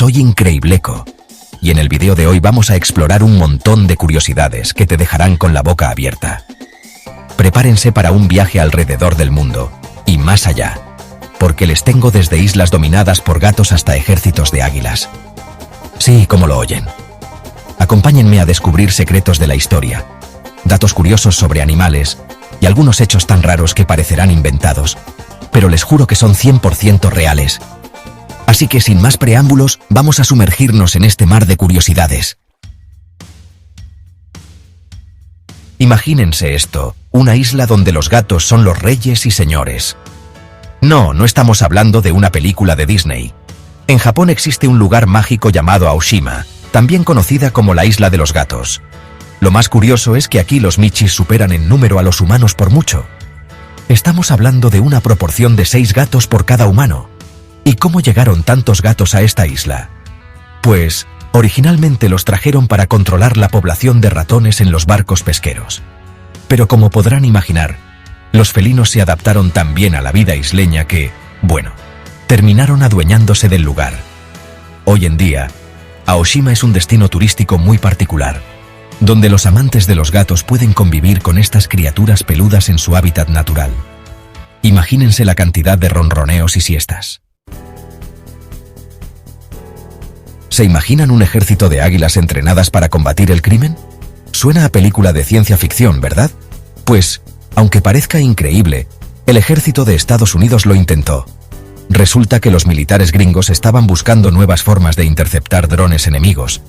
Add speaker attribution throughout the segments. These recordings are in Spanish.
Speaker 1: Soy Increibleco, y en el video de hoy vamos a explorar un montón de curiosidades que te dejarán con la boca abierta. Prepárense para un viaje alrededor del mundo, y más allá, porque les tengo desde islas dominadas por gatos hasta ejércitos de águilas. Sí, como lo oyen. Acompáñenme a descubrir secretos de la historia, datos curiosos sobre animales y algunos hechos tan raros que parecerán inventados, pero les juro que son 100% reales. Así que sin más preámbulos, vamos a sumergirnos en este mar de curiosidades. Imagínense esto, una isla donde los gatos son los reyes y señores. No estamos hablando de una película de Disney. En Japón existe un lugar mágico llamado Aoshima, también conocida como la Isla de los Gatos. Lo más curioso es que aquí los michis superan en número a los humanos por mucho. Estamos hablando de una proporción de 6 gatos por cada humano. ¿Y cómo llegaron tantos gatos a esta isla? Pues, originalmente los trajeron para controlar la población de ratones en los barcos pesqueros. Pero como podrán imaginar, los felinos se adaptaron tan bien a la vida isleña que, terminaron adueñándose del lugar. Hoy en día, Aoshima es un destino turístico muy particular, donde los amantes de los gatos pueden convivir con estas criaturas peludas en su hábitat natural. Imagínense la cantidad de ronroneos y siestas. ¿Se imaginan un ejército de águilas entrenadas para combatir el crimen? Suena a película de ciencia ficción, ¿verdad? Pues, aunque parezca increíble, el ejército de Estados Unidos lo intentó. Resulta que los militares gringos estaban buscando nuevas formas de interceptar drones enemigos,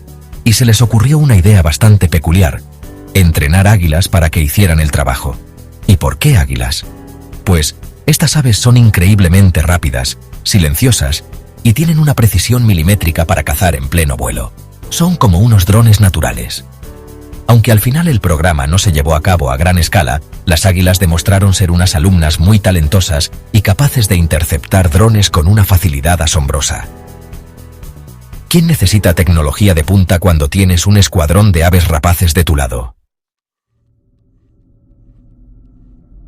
Speaker 1: y se les ocurrió una idea bastante peculiar: entrenar águilas para que hicieran el trabajo. ¿Y por qué águilas? Pues, estas aves son increíblemente rápidas, silenciosas, y tienen una precisión milimétrica para cazar en pleno vuelo. Son como unos drones naturales. Aunque al final el programa no se llevó a cabo a gran escala, las águilas demostraron ser unas alumnas muy talentosas y capaces de interceptar drones con una facilidad asombrosa. ¿Quién necesita tecnología de punta cuando tienes un escuadrón de aves rapaces de tu lado?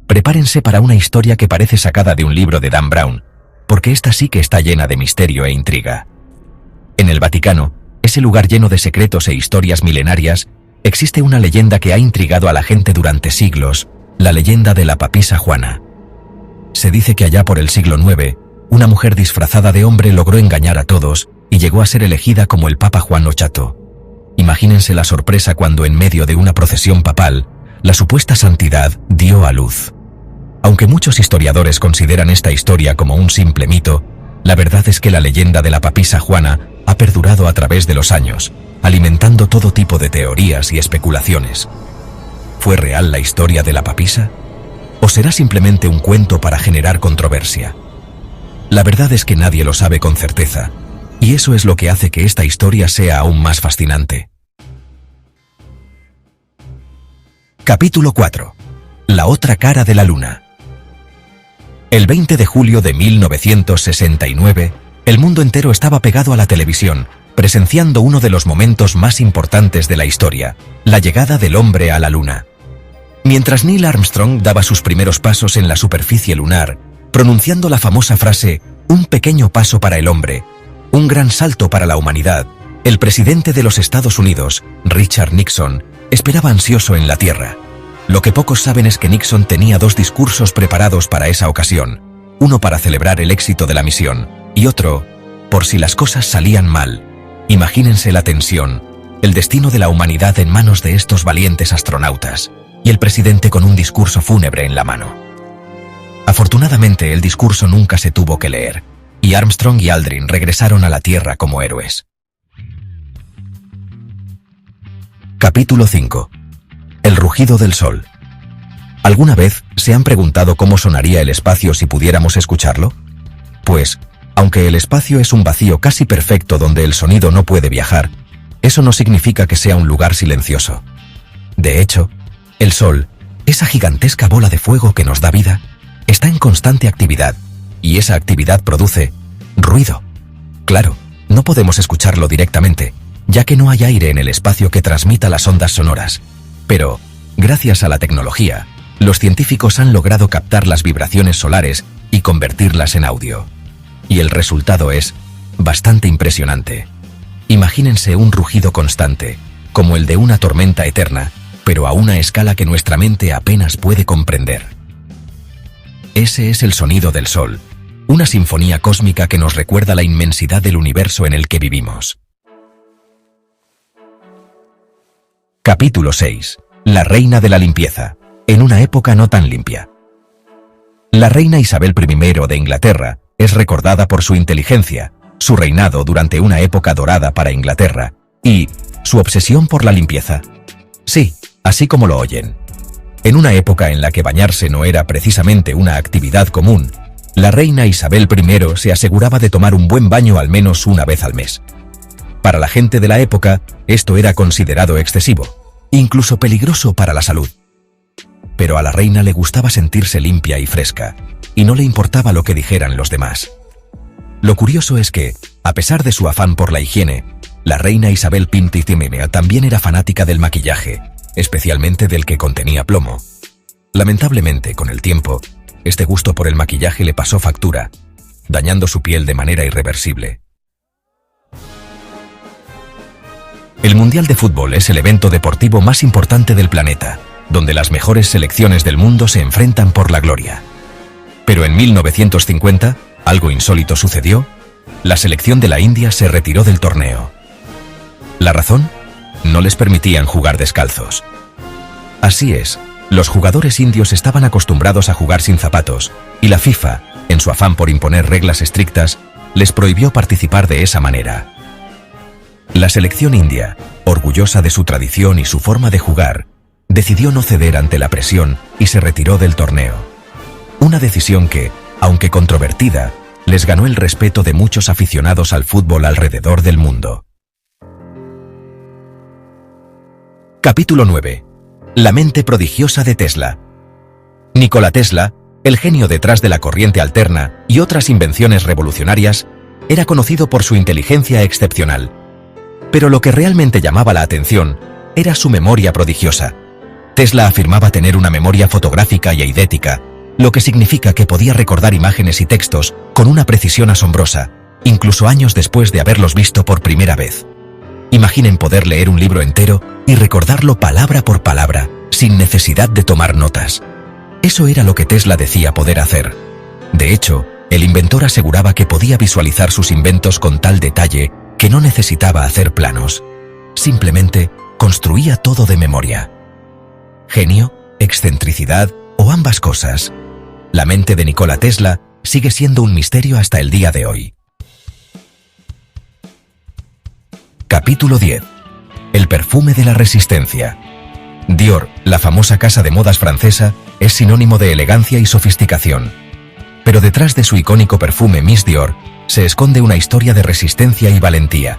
Speaker 1: Prepárense para una historia que parece sacada de un libro de Dan Brown, porque esta sí que está llena de misterio e intriga. En el Vaticano, ese lugar lleno de secretos e historias milenarias, existe una leyenda que ha intrigado a la gente durante siglos, la leyenda de la papisa Juana. Se dice que allá por el siglo IX, una mujer disfrazada de hombre logró engañar a todos y llegó a ser elegida como el Papa Juan Ochato. Imagínense la sorpresa cuando en medio de una procesión papal, la supuesta santidad dio a luz. Aunque muchos historiadores consideran esta historia como un simple mito, la verdad es que la leyenda de la papisa Juana ha perdurado a través de los años, alimentando todo tipo de teorías y especulaciones. ¿Fue real la historia de la papisa? ¿O será simplemente un cuento para generar controversia? La verdad es que nadie lo sabe con certeza, y eso es lo que hace que esta historia sea aún más fascinante. Capítulo 4. La otra cara de la luna. El 20 de julio de 1969, el mundo entero estaba pegado a la televisión, presenciando uno de los momentos más importantes de la historia, la llegada del hombre a la luna. Mientras Neil Armstrong daba sus primeros pasos en la superficie lunar, pronunciando la famosa frase «un pequeño paso para el hombre, un gran salto para la humanidad», el presidente de los Estados Unidos, Richard Nixon, esperaba ansioso en la Tierra. Lo que pocos saben es que Nixon tenía 2 discursos preparados para esa ocasión, uno para celebrar el éxito de la misión, y otro, por si las cosas salían mal. Imagínense la tensión, el destino de la humanidad en manos de estos valientes astronautas, y el presidente con un discurso fúnebre en la mano. Afortunadamente el discurso nunca se tuvo que leer, y Armstrong y Aldrin regresaron a la Tierra como héroes. Capítulo 5. El rugido del sol. ¿Alguna vez se han preguntado cómo sonaría el espacio si pudiéramos escucharlo? Pues, aunque el espacio es un vacío casi perfecto donde el sonido no puede viajar, eso no significa que sea un lugar silencioso. De hecho, el sol, esa gigantesca bola de fuego que nos da vida, está en constante actividad, y esa actividad produce ruido. Claro, no podemos escucharlo directamente, ya que no hay aire en el espacio que transmita las ondas sonoras. Pero, gracias a la tecnología, los científicos han logrado captar las vibraciones solares y convertirlas en audio. Y el resultado es bastante impresionante. Imagínense un rugido constante, como el de una tormenta eterna, pero a una escala que nuestra mente apenas puede comprender. Ese es el sonido del sol, una sinfonía cósmica que nos recuerda la inmensidad del universo en el que vivimos. Capítulo 6. La reina de la limpieza, en una época no tan limpia. La reina Isabel I de Inglaterra es recordada por su inteligencia, su reinado durante una época dorada para Inglaterra y su obsesión por la limpieza. Sí, así como lo oyen. En una época en la que bañarse no era precisamente una actividad común, la reina Isabel I se aseguraba de tomar un buen baño al menos una vez al mes. Para la gente de la época, esto era considerado excesivo, incluso peligroso para la salud. Pero a la reina le gustaba sentirse limpia y fresca, y no le importaba lo que dijeran los demás. Lo curioso es que, a pesar de su afán por la higiene, la reina Isabel I también era fanática del maquillaje, especialmente del que contenía plomo. Lamentablemente, con el tiempo, este gusto por el maquillaje le pasó factura, dañando su piel de manera irreversible. El Mundial de Fútbol es el evento deportivo más importante del planeta, donde las mejores selecciones del mundo se enfrentan por la gloria. Pero en 1950, algo insólito sucedió. La selección de la India se retiró del torneo. ¿La razón? No les permitían jugar descalzos. Así es, los jugadores indios estaban acostumbrados a jugar sin zapatos, y la FIFA, en su afán por imponer reglas estrictas, les prohibió participar de esa manera. La selección india, orgullosa de su tradición y su forma de jugar, decidió no ceder ante la presión y se retiró del torneo. Una decisión que, aunque controvertida, les ganó el respeto de muchos aficionados al fútbol alrededor del mundo. Capítulo 9. La mente prodigiosa de Tesla. Nikola Tesla, el genio detrás de la corriente alterna y otras invenciones revolucionarias, era conocido por su inteligencia excepcional. Pero lo que realmente llamaba la atención era su memoria prodigiosa. Tesla afirmaba tener una memoria fotográfica y eidética, lo que significa que podía recordar imágenes y textos con una precisión asombrosa, incluso años después de haberlos visto por primera vez. Imaginen poder leer un libro entero y recordarlo palabra por palabra, sin necesidad de tomar notas. Eso era lo que Tesla decía poder hacer. De hecho, el inventor aseguraba que podía visualizar sus inventos con tal detalle que no necesitaba hacer planos. Simplemente construía todo de memoria. ¿Genio, excentricidad o ambas cosas? La mente de Nikola Tesla sigue siendo un misterio hasta el día de hoy. Capítulo 10. El perfume de la resistencia. Dior, la famosa casa de modas francesa, es sinónimo de elegancia y sofisticación. Pero detrás de su icónico perfume Miss Dior se esconde una historia de resistencia y valentía.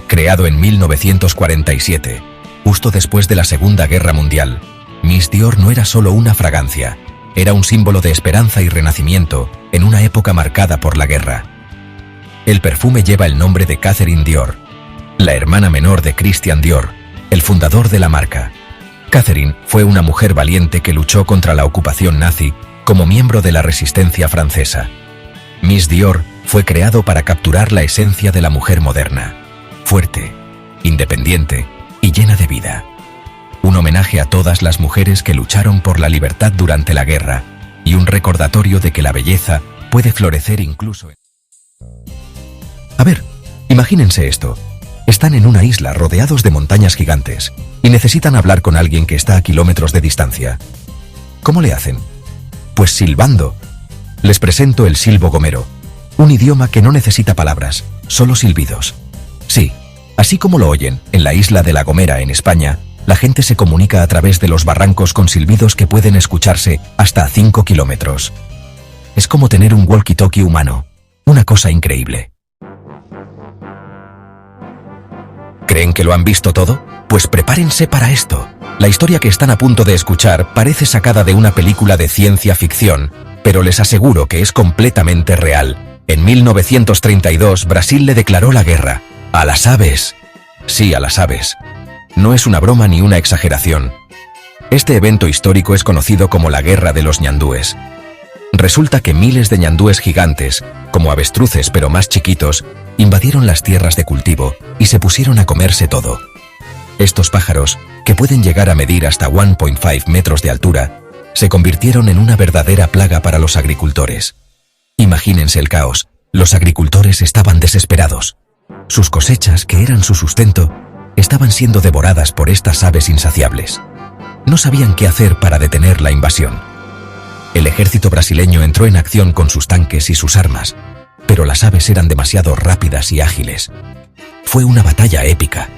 Speaker 1: Creado en 1947, justo después de la Segunda Guerra Mundial, Miss Dior no era solo una fragancia, era un símbolo de esperanza y renacimiento en una época marcada por la guerra. El perfume lleva el nombre de Catherine Dior, la hermana menor de Christian Dior, el fundador de la marca. Catherine fue una mujer valiente que luchó contra la ocupación nazi como miembro de la resistencia francesa. Miss Dior fue creado para capturar la esencia de la mujer moderna, fuerte, independiente y llena de vida. Un homenaje a todas las mujeres que lucharon por la libertad durante la guerra y un recordatorio de que la belleza puede florecer incluso en... A ver, imagínense esto. Están en una isla rodeados de montañas gigantes y necesitan hablar con alguien que está a kilómetros de distancia. ¿Cómo le hacen? Pues silbando. Les presento el silbo gomero, un idioma que no necesita palabras, solo silbidos. Sí, así como lo oyen, en la isla de La Gomera, en España, la gente se comunica a través de los barrancos con silbidos que pueden escucharse hasta a 5 kilómetros. Es como tener un walkie-talkie humano, una cosa increíble. ¿Creen que lo han visto todo? Pues prepárense para esto. La historia que están a punto de escuchar parece sacada de una película de ciencia ficción, pero les aseguro que es completamente real. En 1932, Brasil le declaró la guerra a las aves. Sí, a las aves. No es una broma ni una exageración. Este evento histórico es conocido como la Guerra de los Ñandúes. Resulta que miles de ñandúes gigantes, como avestruces pero más chiquitos, invadieron las tierras de cultivo y se pusieron a comerse todo. Estos pájaros, que pueden llegar a medir hasta 1,5 metros de altura, se convirtieron en una verdadera plaga para los agricultores. Imagínense el caos. Los agricultores estaban desesperados. Sus cosechas, que eran su sustento, estaban siendo devoradas por estas aves insaciables. No sabían qué hacer para detener la invasión. El ejército brasileño entró en acción con sus tanques y sus armas, pero las aves eran demasiado rápidas y ágiles. Fue una batalla épica.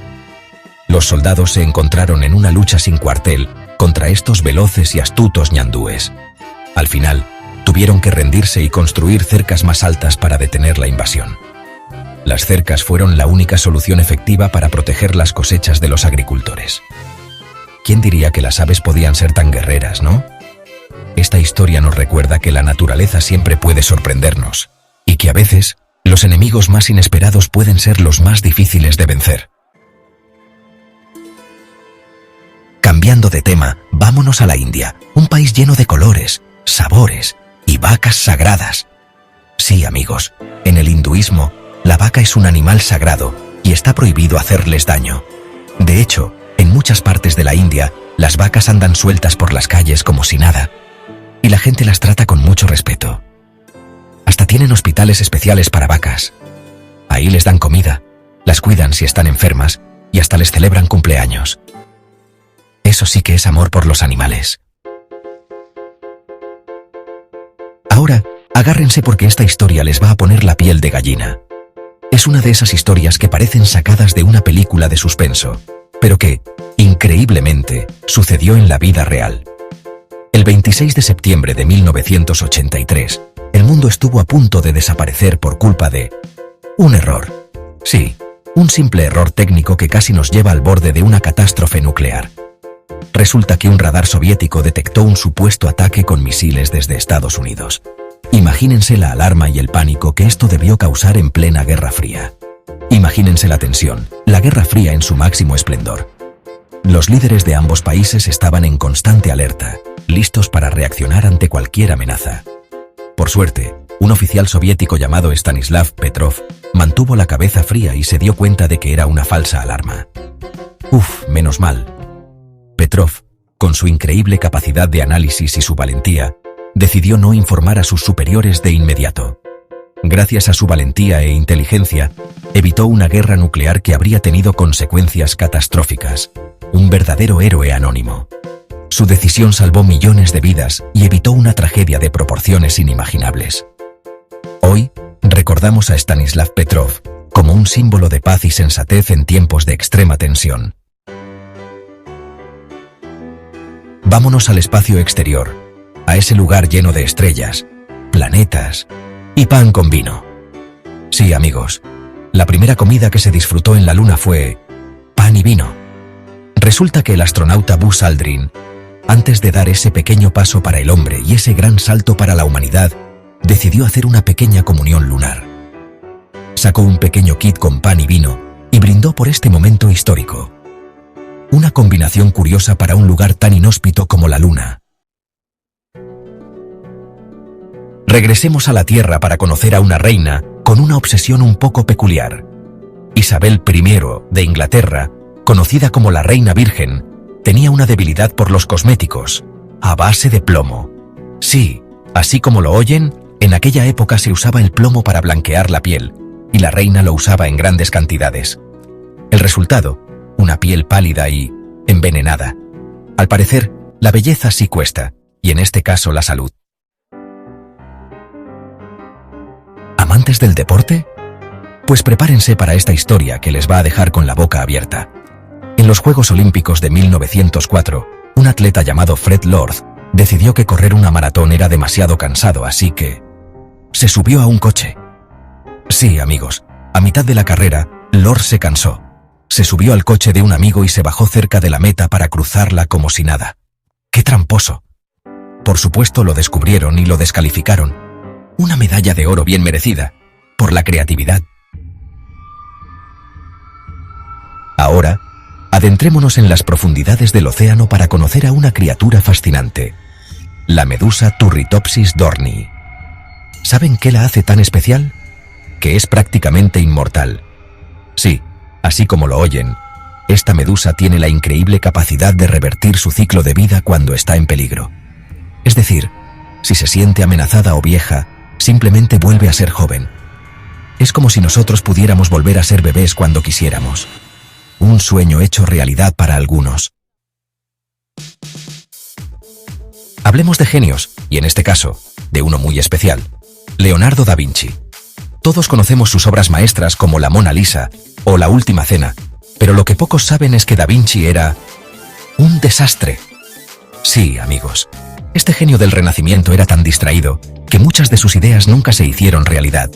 Speaker 1: Los soldados se encontraron en una lucha sin cuartel contra estos veloces y astutos ñandúes. Al final, tuvieron que rendirse y construir cercas más altas para detener la invasión. Las cercas fueron la única solución efectiva para proteger las cosechas de los agricultores. ¿Quién diría que las aves podían ser tan guerreras, no? Esta historia nos recuerda que la naturaleza siempre puede sorprendernos, y que a veces, los enemigos más inesperados pueden ser los más difíciles de vencer. Cambiando de tema, vámonos a la India, un país lleno de colores, sabores y vacas sagradas. Sí, amigos, en el hinduismo, la vaca es un animal sagrado y está prohibido hacerles daño. De hecho, en muchas partes de la India, las vacas andan sueltas por las calles como si nada, y la gente las trata con mucho respeto. Hasta tienen hospitales especiales para vacas. Ahí les dan comida, las cuidan si están enfermas y hasta les celebran cumpleaños. Eso sí que es amor por los animales. Ahora, agárrense porque esta historia les va a poner la piel de gallina. Es una de esas historias que parecen sacadas de una película de suspenso, pero que, increíblemente, sucedió en la vida real. El 26 de septiembre de 1983, el mundo estuvo a punto de desaparecer por culpa de un error. Sí, un simple error técnico que casi nos lleva al borde de una catástrofe nuclear. Resulta que un radar soviético detectó un supuesto ataque con misiles desde Estados Unidos. Imagínense la alarma y el pánico que esto debió causar en plena Guerra Fría. Imagínense la tensión, la Guerra Fría en su máximo esplendor. Los líderes de ambos países estaban en constante alerta, listos para reaccionar ante cualquier amenaza. Por suerte, un oficial soviético llamado Stanislav Petrov mantuvo la cabeza fría y se dio cuenta de que era una falsa alarma. Menos mal. Petrov, con su increíble capacidad de análisis y su valentía, decidió no informar a sus superiores de inmediato. Gracias a su valentía e inteligencia, evitó una guerra nuclear que habría tenido consecuencias catastróficas. Un verdadero héroe anónimo. Su decisión salvó millones de vidas y evitó una tragedia de proporciones inimaginables. Hoy, recordamos a Stanislav Petrov como un símbolo de paz y sensatez en tiempos de extrema tensión. Vámonos al espacio exterior, a ese lugar lleno de estrellas, planetas y pan con vino. Sí, amigos, la primera comida que se disfrutó en la Luna fue pan y vino. Resulta que el astronauta Buzz Aldrin, antes de dar ese pequeño paso para el hombre y ese gran salto para la humanidad, decidió hacer una pequeña comunión lunar. Sacó un pequeño kit con pan y vino y brindó por este momento histórico. Una combinación curiosa para un lugar tan inhóspito como la Luna. Regresemos a la Tierra para conocer a una reina con una obsesión un poco peculiar. Isabel I de Inglaterra, conocida como la Reina Virgen, tenía una debilidad por los cosméticos, a base de plomo. Sí, así como lo oyen, en aquella época se usaba el plomo para blanquear la piel, y la reina lo usaba en grandes cantidades. El resultado, una piel pálida y envenenada. Al parecer, la belleza sí cuesta, y en este caso la salud. ¿Amantes del deporte? Pues prepárense para esta historia que les va a dejar con la boca abierta. En los Juegos Olímpicos de 1904, un atleta llamado Fred Lord decidió que correr una maratón era demasiado cansado, así que se subió a un coche. Sí, amigos, a mitad de la carrera, Lord se cansó. Se subió al coche de un amigo y se bajó cerca de la meta para cruzarla como si nada. ¡Qué tramposo! Por supuesto lo descubrieron y lo descalificaron. Una medalla de oro bien merecida, por la creatividad. Ahora, adentrémonos en las profundidades del océano para conocer a una criatura fascinante. la medusa Turritopsis dohrnii. ¿Saben qué la hace tan especial? Que es prácticamente inmortal. Sí, así como lo oyen, esta medusa tiene la increíble capacidad de revertir su ciclo de vida cuando está en peligro. Es decir, si se siente amenazada o vieja, simplemente vuelve a ser joven. Es como si nosotros pudiéramos volver a ser bebés cuando quisiéramos. Un sueño hecho realidad para algunos. Hablemos de genios, y en este caso, de uno muy especial, Leonardo da Vinci. Todos conocemos sus obras maestras como la Mona Lisa o la Última Cena, pero lo que pocos saben es que da Vinci era un desastre. Sí, amigos, este genio del Renacimiento era tan distraído que muchas de sus ideas nunca se hicieron realidad.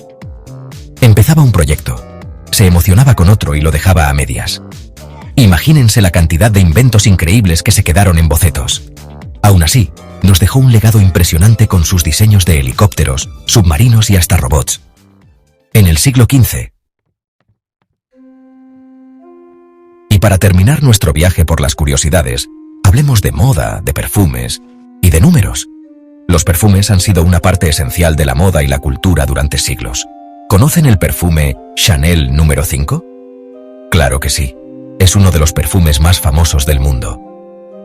Speaker 1: Empezaba un proyecto, se emocionaba con otro y lo dejaba a medias. Imagínense la cantidad de inventos increíbles que se quedaron en bocetos. Aún así, nos dejó un legado impresionante con sus diseños de helicópteros, submarinos y hasta robots. En el siglo XV. Y para terminar nuestro viaje por las curiosidades, hablemos de moda, de perfumes y de números. Los perfumes han sido una parte esencial de la moda y la cultura durante siglos. ¿Conocen el perfume Chanel número 5? Claro que sí, es uno de los perfumes más famosos del mundo.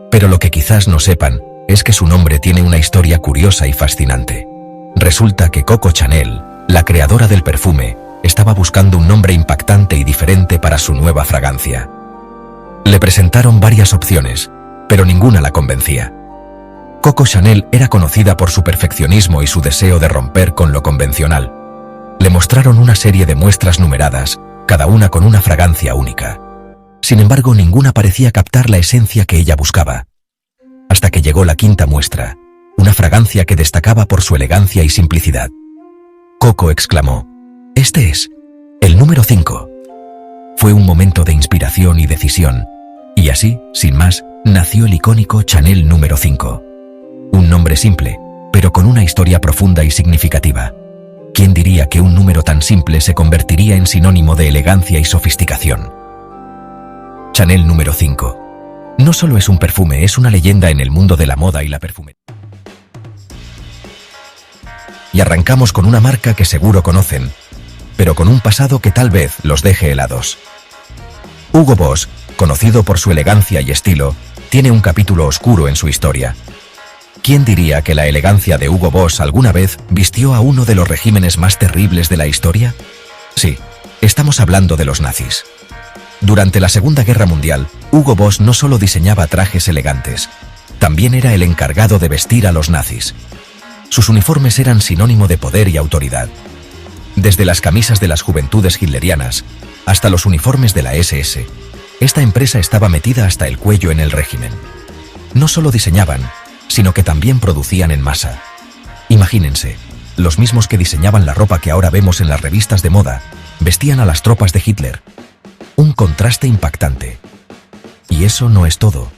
Speaker 1: Pero lo que quizás no sepan es que su nombre tiene una historia curiosa y fascinante. Resulta que Coco Chanel, la creadora del perfume, estaba buscando un nombre impactante y diferente para su nueva fragancia. Le presentaron varias opciones, pero ninguna la convencía. Coco Chanel era conocida por su perfeccionismo y su deseo de romper con lo convencional. Le mostraron una serie de muestras numeradas, cada una con una fragancia única. Sin embargo, ninguna parecía captar la esencia que ella buscaba. Hasta que llegó la quinta muestra, una fragancia que destacaba por su elegancia y simplicidad. Coco exclamó: «Este es el número 5». Fue un momento de inspiración y decisión, y así, sin más, nació el icónico Chanel número 5. Un nombre simple, pero con una historia profunda y significativa. ¿Quién diría que un número tan simple se convertiría en sinónimo de elegancia y sofisticación? Chanel número 5. No solo es un perfume, es una leyenda en el mundo de la moda y la perfumería. Y arrancamos con una marca que seguro conocen, pero con un pasado que tal vez los deje helados. Hugo Boss, conocido por su elegancia y estilo, tiene un capítulo oscuro en su historia. ¿Quién diría que la elegancia de Hugo Boss alguna vez vistió a uno de los regímenes más terribles de la historia? Sí, estamos hablando de los nazis. Durante la Segunda Guerra Mundial, Hugo Boss no solo diseñaba trajes elegantes, también era el encargado de vestir a los nazis. Sus uniformes eran sinónimo de poder y autoridad. Desde las camisas de las juventudes hitlerianas hasta los uniformes de la SS, esta empresa estaba metida hasta el cuello en el régimen. No solo diseñaban, sino que también producían en masa. Imagínense, los mismos que diseñaban la ropa que ahora vemos en las revistas de moda, vestían a las tropas de Hitler. Un contraste impactante. Y eso no es todo.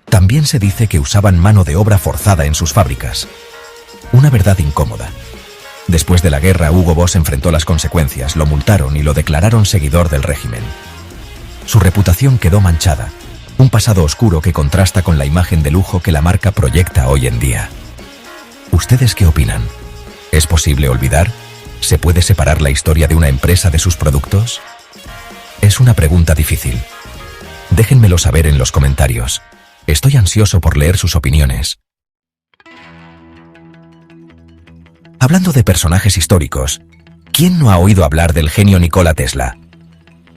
Speaker 1: También se dice que usaban mano de obra forzada en sus fábricas. Una verdad incómoda. Después de la guerra, Hugo Boss enfrentó las consecuencias, lo multaron y lo declararon seguidor del régimen. Su reputación quedó manchada, un pasado oscuro que contrasta con la imagen de lujo que la marca proyecta hoy en día. ¿Ustedes qué opinan? ¿Es posible olvidar? ¿Se puede separar la historia de una empresa de sus productos? Es una pregunta difícil. Déjenmelo saber en los comentarios. Estoy ansioso por leer sus opiniones. Hablando de personajes históricos, ¿quién no ha oído hablar del genio Nikola Tesla?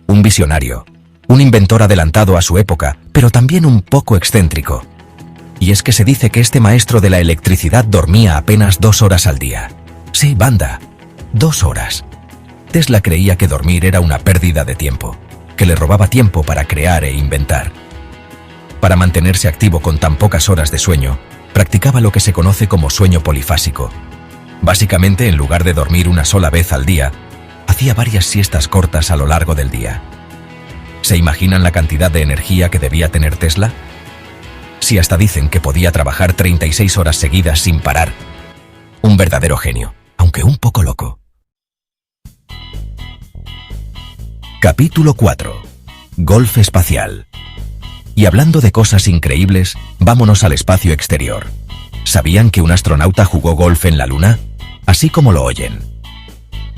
Speaker 1: Un visionario, un inventor adelantado a su época, pero también un poco excéntrico. Y es que se dice que este maestro de la electricidad dormía apenas 2 horas al día. Sí, banda, 2 horas. Tesla creía que dormir era una pérdida de tiempo, que le robaba tiempo para crear e inventar. Para mantenerse activo con tan pocas horas de sueño, practicaba lo que se conoce como sueño polifásico. Básicamente, en lugar de dormir una sola vez al día, hacía varias siestas cortas a lo largo del día. ¿Se imaginan la cantidad de energía que debía tener Tesla? Si hasta dicen que podía trabajar 36 horas seguidas sin parar. Un verdadero genio, aunque un poco loco. Capítulo 4. Golf espacial. Y hablando de cosas increíbles, vámonos al espacio exterior. ¿Sabían que un astronauta jugó golf en la Luna? Así como lo oyen.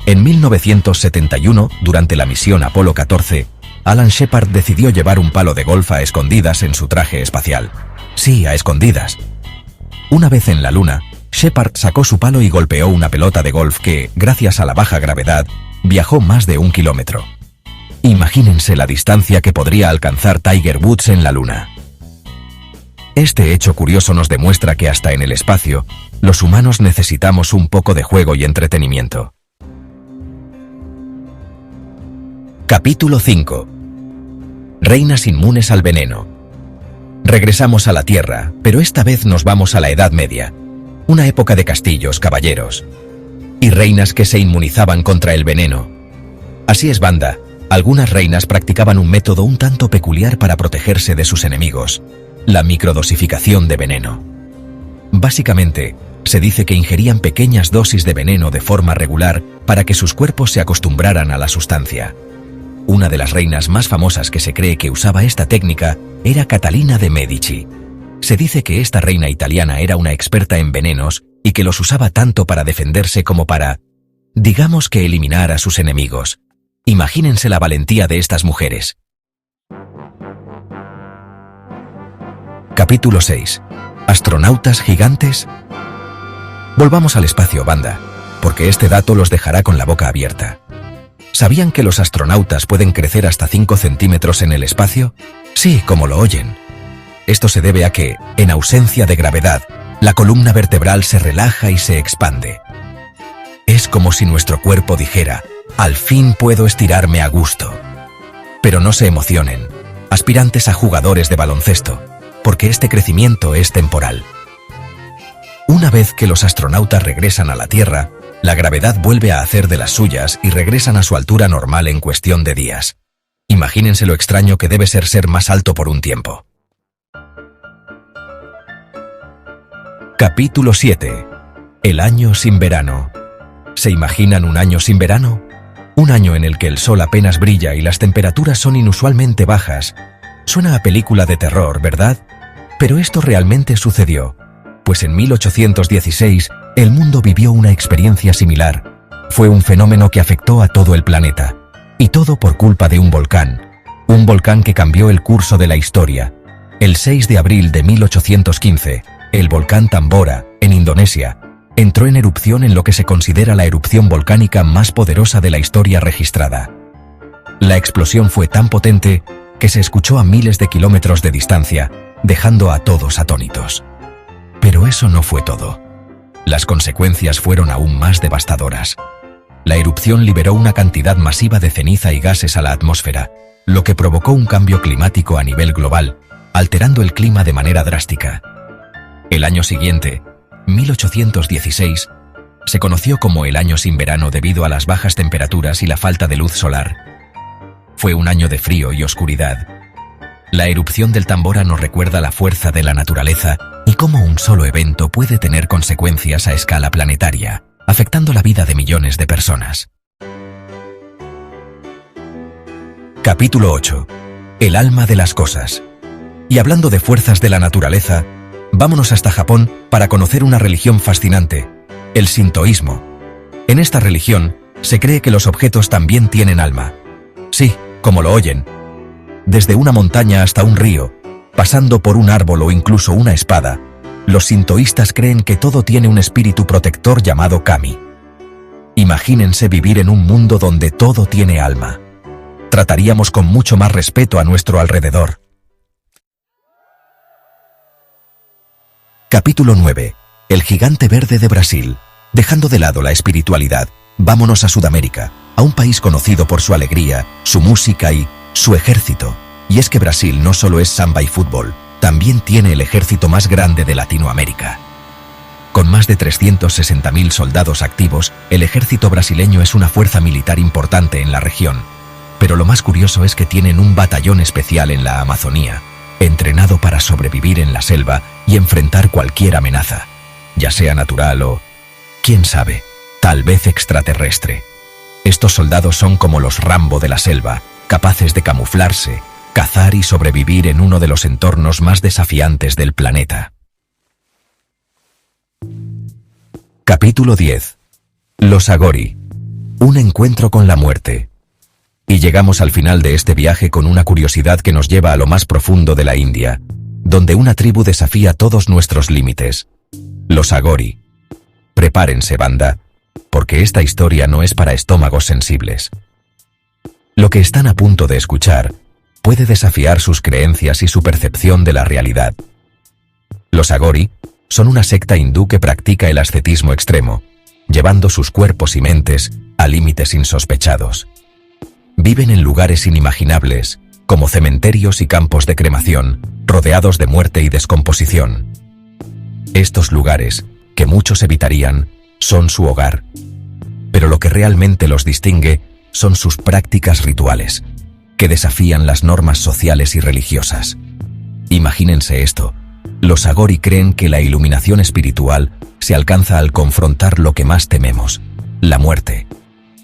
Speaker 1: En 1971, durante la misión Apolo 14, Alan Shepard decidió llevar un palo de golf a escondidas en su traje espacial. Sí, a escondidas. Una vez en la Luna, Shepard sacó su palo y golpeó una pelota de golf que, gracias a la baja gravedad, viajó más de 1 kilómetro. Imagínense la distancia que podría alcanzar Tiger Woods en la Luna. Este hecho curioso nos demuestra que hasta en el espacio, los humanos necesitamos un poco de juego y entretenimiento. Capítulo 5. Reinas inmunes al veneno. Regresamos a la Tierra, pero esta vez nos vamos a la Edad Media, una época de castillos, caballeros, y reinas que se inmunizaban contra el veneno. Así es, banda, algunas reinas practicaban un método un tanto peculiar para protegerse de sus enemigos, la microdosificación de veneno. Básicamente, se dice que ingerían pequeñas dosis de veneno de forma regular para que sus cuerpos se acostumbraran a la sustancia. Una de las reinas más famosas que se cree que usaba esta técnica era Catalina de Medici. Se dice que esta reina italiana era una experta en venenos y que los usaba tanto para defenderse como para, digamos que eliminar a sus enemigos. Imagínense la valentía de estas mujeres. Capítulo 6. ¿Astronautas gigantes? Volvamos al espacio, banda, porque este dato los dejará con la boca abierta. ¿Sabían que los astronautas pueden crecer hasta 5 centímetros en el espacio? Sí, como lo oyen. Esto se debe a que, en ausencia de gravedad, la columna vertebral se relaja y se expande. Es como si nuestro cuerpo dijera, al fin puedo estirarme a gusto. Pero no se emocionen, aspirantes a jugadores de baloncesto, porque este crecimiento es temporal. Una vez que los astronautas regresan a la Tierra, la gravedad vuelve a hacer de las suyas y regresan a su altura normal en cuestión de días. Imagínense lo extraño que debe ser más alto por un tiempo. Capítulo 7. El año sin verano. ¿Se imaginan un año sin verano? Un año en el que el sol apenas brilla y las temperaturas son inusualmente bajas. Suena a película de terror, ¿verdad? Pero esto realmente sucedió, pues en 1816 el mundo vivió una experiencia similar. Fue un fenómeno que afectó a todo el planeta, y todo por culpa de un volcán que cambió el curso de la historia. El 6 de abril de 1815, el volcán Tambora, en Indonesia, entró en erupción en lo que se considera la erupción volcánica más poderosa de la historia registrada. La explosión fue tan potente que se escuchó a miles de kilómetros de distancia, dejando a todos atónitos. Pero eso no fue todo. Las consecuencias fueron aún más devastadoras. La erupción liberó una cantidad masiva de ceniza y gases a la atmósfera, lo que provocó un cambio climático a nivel global, alterando el clima de manera drástica. El año siguiente, 1816, se conoció como el año sin verano debido a las bajas temperaturas y la falta de luz solar. Fue un año de frío y oscuridad. La erupción del Tambora nos recuerda la fuerza de la naturaleza y cómo un solo evento puede tener consecuencias a escala planetaria, afectando la vida de millones de personas. Capítulo 8. El alma de las cosas. Y hablando de fuerzas de la naturaleza, vámonos hasta Japón para conocer una religión fascinante, el sintoísmo. En esta religión, se cree que los objetos también tienen alma. Sí, como lo oyen. Desde una montaña hasta un río, pasando por un árbol o incluso una espada, los sintoístas creen que todo tiene un espíritu protector llamado kami. Imagínense vivir en un mundo donde todo tiene alma. Trataríamos con mucho más respeto a nuestro alrededor. Capítulo 9. El gigante verde de Brasil. Dejando de lado la espiritualidad, vámonos a Sudamérica, a un país conocido por su alegría, su música y su ejército. Y es que Brasil no solo es samba y fútbol, también tiene el ejército más grande de Latinoamérica. Con más de 360.000 soldados activos, el ejército brasileño es una fuerza militar importante en la región. Pero lo más curioso es que tienen un batallón especial en la Amazonía, entrenado para sobrevivir en la selva y enfrentar cualquier amenaza, ya sea natural o, quién sabe, tal vez extraterrestre. Estos soldados son como los Rambo de la selva, capaces de camuflarse, cazar y sobrevivir en uno de los entornos más desafiantes del planeta. Capítulo 10. Los Agori. Un encuentro con la muerte. Y llegamos al final de este viaje con una curiosidad que nos lleva a lo más profundo de la India, donde una tribu desafía todos nuestros límites. Los Agori. Prepárense, banda, porque esta historia no es para estómagos sensibles. Lo que están a punto de escuchar puede desafiar sus creencias y su percepción de la realidad. Los Agori son una secta hindú que practica el ascetismo extremo, llevando sus cuerpos y mentes a límites insospechados. Viven en lugares inimaginables, como cementerios y campos de cremación, rodeados de muerte y descomposición. Estos lugares, que muchos evitarían, son su hogar. Pero lo que realmente los distingue son sus prácticas rituales, que desafían las normas sociales y religiosas. Imagínense esto. Los Agori creen que la iluminación espiritual se alcanza al confrontar lo que más tememos, la muerte.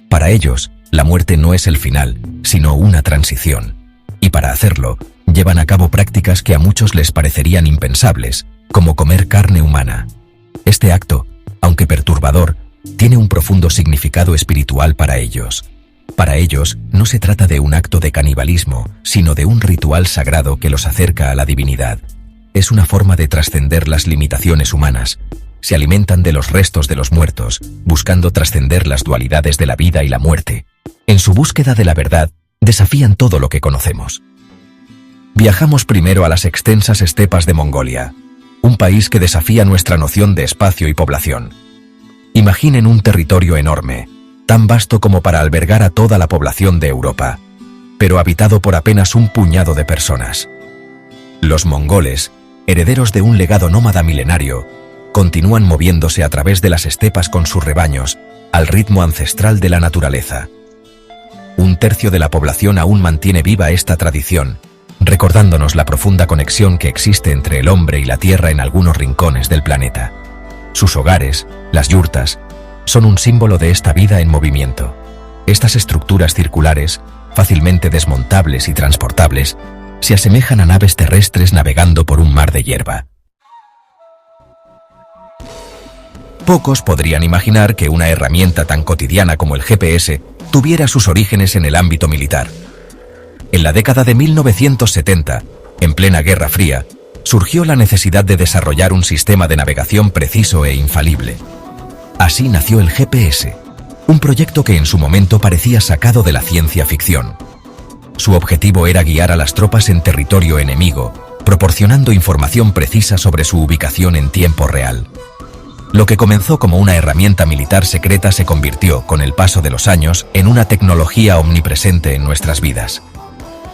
Speaker 1: Para ellos, la muerte no es el final, sino una transición. Y para hacerlo, llevan a cabo prácticas que a muchos les parecerían impensables, como comer carne humana. Este acto, aunque perturbador, tiene un profundo significado espiritual para ellos. Para ellos, no se trata de un acto de canibalismo, sino de un ritual sagrado que los acerca a la divinidad. Es una forma de trascender las limitaciones humanas. Se alimentan de los restos de los muertos, buscando trascender las dualidades de la vida y la muerte. En su búsqueda de la verdad, desafían todo lo que conocemos. Viajamos primero a las extensas estepas de Mongolia, un país que desafía nuestra noción de espacio y población. Imaginen un territorio enorme, tan vasto como para albergar a toda la población de Europa, pero habitado por apenas un puñado de personas. Los mongoles, herederos de un legado nómada milenario, continúan moviéndose a través de las estepas con sus rebaños, al ritmo ancestral de la naturaleza. Un tercio de la población aún mantiene viva esta tradición, recordándonos la profunda conexión que existe entre el hombre y la tierra en algunos rincones del planeta. Sus hogares, las yurtas, son un símbolo de esta vida en movimiento. Estas estructuras circulares, fácilmente desmontables y transportables, se asemejan a naves terrestres navegando por un mar de hierba. Pocos podrían imaginar que una herramienta tan cotidiana como el GPS tuviera sus orígenes en el ámbito militar. En la década de 1970, en plena Guerra Fría, surgió la necesidad de desarrollar un sistema de navegación preciso e infalible. Así nació el GPS, un proyecto que en su momento parecía sacado de la ciencia ficción. Su objetivo era guiar a las tropas en territorio enemigo, proporcionando información precisa sobre su ubicación en tiempo real. Lo que comenzó como una herramienta militar secreta se convirtió, con el paso de los años, en una tecnología omnipresente en nuestras vidas.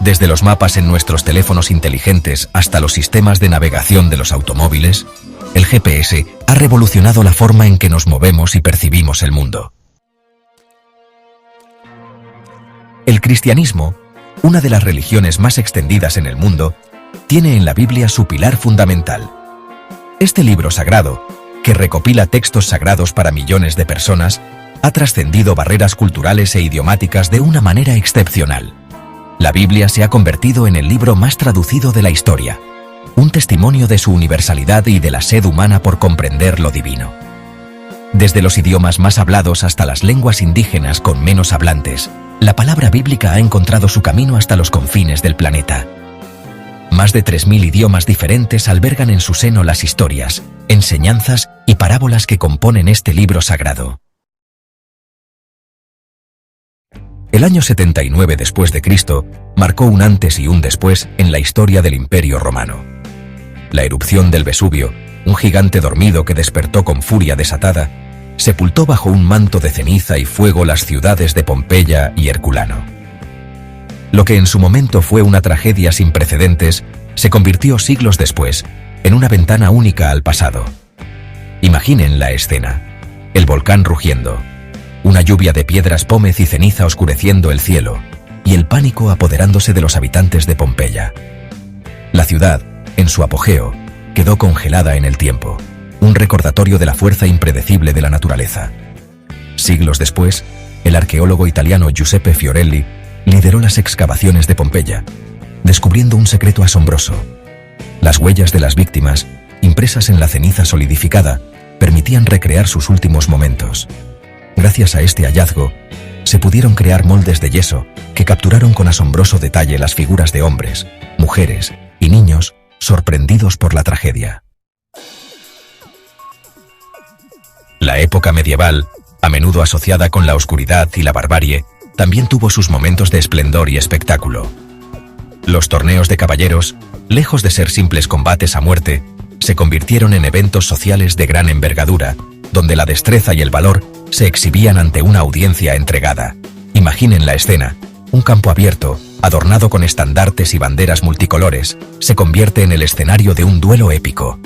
Speaker 1: Desde los mapas en nuestros teléfonos inteligentes hasta los sistemas de navegación de los automóviles, el GPS ha revolucionado la forma en que nos movemos y percibimos el mundo. El cristianismo, una de las religiones más extendidas en el mundo, tiene en la Biblia su pilar fundamental. Este libro sagrado, que recopila textos sagrados para millones de personas, ha trascendido barreras culturales e idiomáticas de una manera excepcional. La Biblia se ha convertido en el libro más traducido de la historia, un testimonio de su universalidad y de la sed humana por comprender lo divino. Desde los idiomas más hablados hasta las lenguas indígenas con menos hablantes, la palabra bíblica ha encontrado su camino hasta los confines del planeta. Más de 3.000 idiomas diferentes albergan en su seno las historias, enseñanzas y parábolas que componen este libro sagrado. El año 79 después de Cristo marcó un antes y un después en la historia del Imperio Romano. La erupción del Vesubio, un gigante dormido que despertó con furia desatada, sepultó bajo un manto de ceniza y fuego las ciudades de Pompeya y Herculano. Lo que en su momento fue una tragedia sin precedentes, se convirtió siglos después en una ventana única al pasado. Imaginen la escena: el volcán rugiendo, una lluvia de piedras pómez y ceniza oscureciendo el cielo, y el pánico apoderándose de los habitantes de Pompeya. La ciudad, en su apogeo, quedó congelada en el tiempo, un recordatorio de la fuerza impredecible de la naturaleza. Siglos después, el arqueólogo italiano Giuseppe Fiorelli lideró las excavaciones de Pompeya, descubriendo un secreto asombroso: las huellas de las víctimas, impresas en la ceniza solidificada, permitían recrear sus últimos momentos. Gracias a este hallazgo, se pudieron crear moldes de yeso que capturaron con asombroso detalle las figuras de hombres, mujeres y niños sorprendidos por la tragedia. La época medieval, a menudo asociada con la oscuridad y la barbarie, también tuvo sus momentos de esplendor y espectáculo. Los torneos de caballeros, lejos de ser simples combates a muerte, se convirtieron en eventos sociales de gran envergadura, donde la destreza y el valor se exhibían ante una audiencia entregada. Imaginen la escena: un campo abierto, adornado con estandartes y banderas multicolores, se convierte en el escenario de un duelo épico.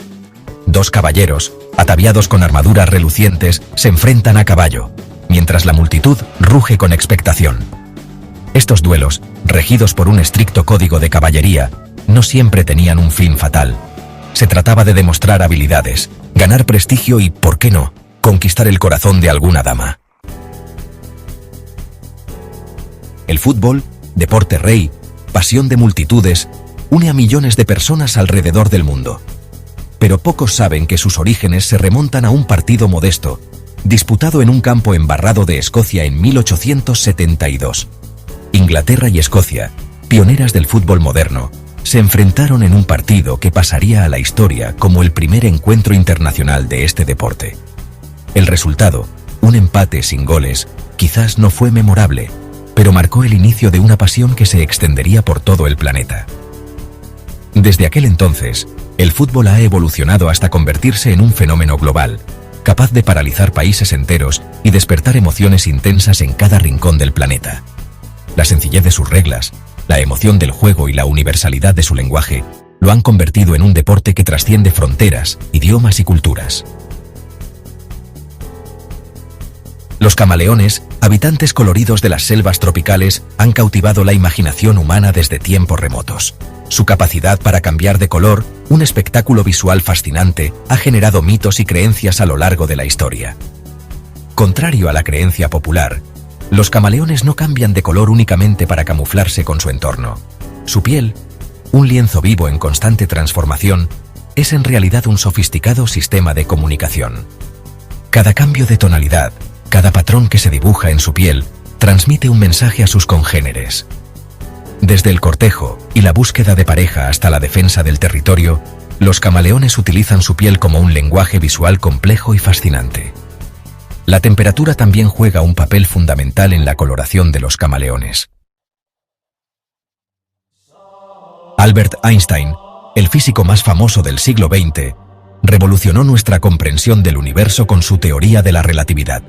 Speaker 1: Dos caballeros, ataviados con armaduras relucientes, se enfrentan a caballo, mientras la multitud ruge con expectación. Estos duelos, regidos por un estricto código de caballería, no siempre tenían un fin fatal. Se trataba de demostrar habilidades, ganar prestigio y, ¿por qué no?, conquistar el corazón de alguna dama. El fútbol, deporte rey, pasión de multitudes, une a millones de personas alrededor del mundo. Pero pocos saben que sus orígenes se remontan a un partido modesto, disputado en un campo embarrado de Escocia en 1872. Inglaterra y Escocia, pioneras del fútbol moderno, se enfrentaron en un partido que pasaría a la historia como el primer encuentro internacional de este deporte. El resultado, un empate sin goles, quizás no fue memorable, pero marcó el inicio de una pasión que se extendería por todo el planeta. Desde aquel entonces, el fútbol ha evolucionado hasta convertirse en un fenómeno global, capaz de paralizar países enteros y despertar emociones intensas en cada rincón del planeta. La sencillez de sus reglas, la emoción del juego y la universalidad de su lenguaje lo han convertido en un deporte que trasciende fronteras, idiomas y culturas. Los camaleones, habitantes coloridos de las selvas tropicales, han cautivado la imaginación humana desde tiempos remotos. Su capacidad para cambiar de color, un espectáculo visual fascinante, ha generado mitos y creencias a lo largo de la historia. Contrario a la creencia popular, los camaleones no cambian de color únicamente para camuflarse con su entorno. Su piel, un lienzo vivo en constante transformación, es en realidad un sofisticado sistema de comunicación. Cada cambio de tonalidad, cada patrón que se dibuja en su piel, transmite un mensaje a sus congéneres. Desde el cortejo y la búsqueda de pareja hasta la defensa del territorio, los camaleones utilizan su piel como un lenguaje visual complejo y fascinante. La temperatura también juega un papel fundamental en la coloración de los camaleones. Albert Einstein, el físico más famoso del siglo XX, revolucionó nuestra comprensión del universo con su teoría de la relatividad.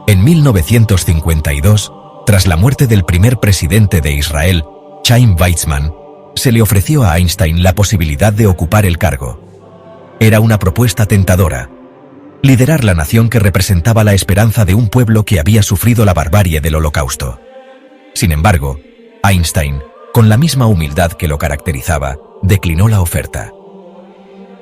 Speaker 1: En 1952, tras la muerte del primer presidente de Israel, Chaim Weizmann, se le ofreció a Einstein la posibilidad de ocupar el cargo. Era una propuesta tentadora: liderar la nación que representaba la esperanza de un pueblo que había sufrido la barbarie del Holocausto. Sin embargo, Einstein, con la misma humildad que lo caracterizaba, declinó la oferta.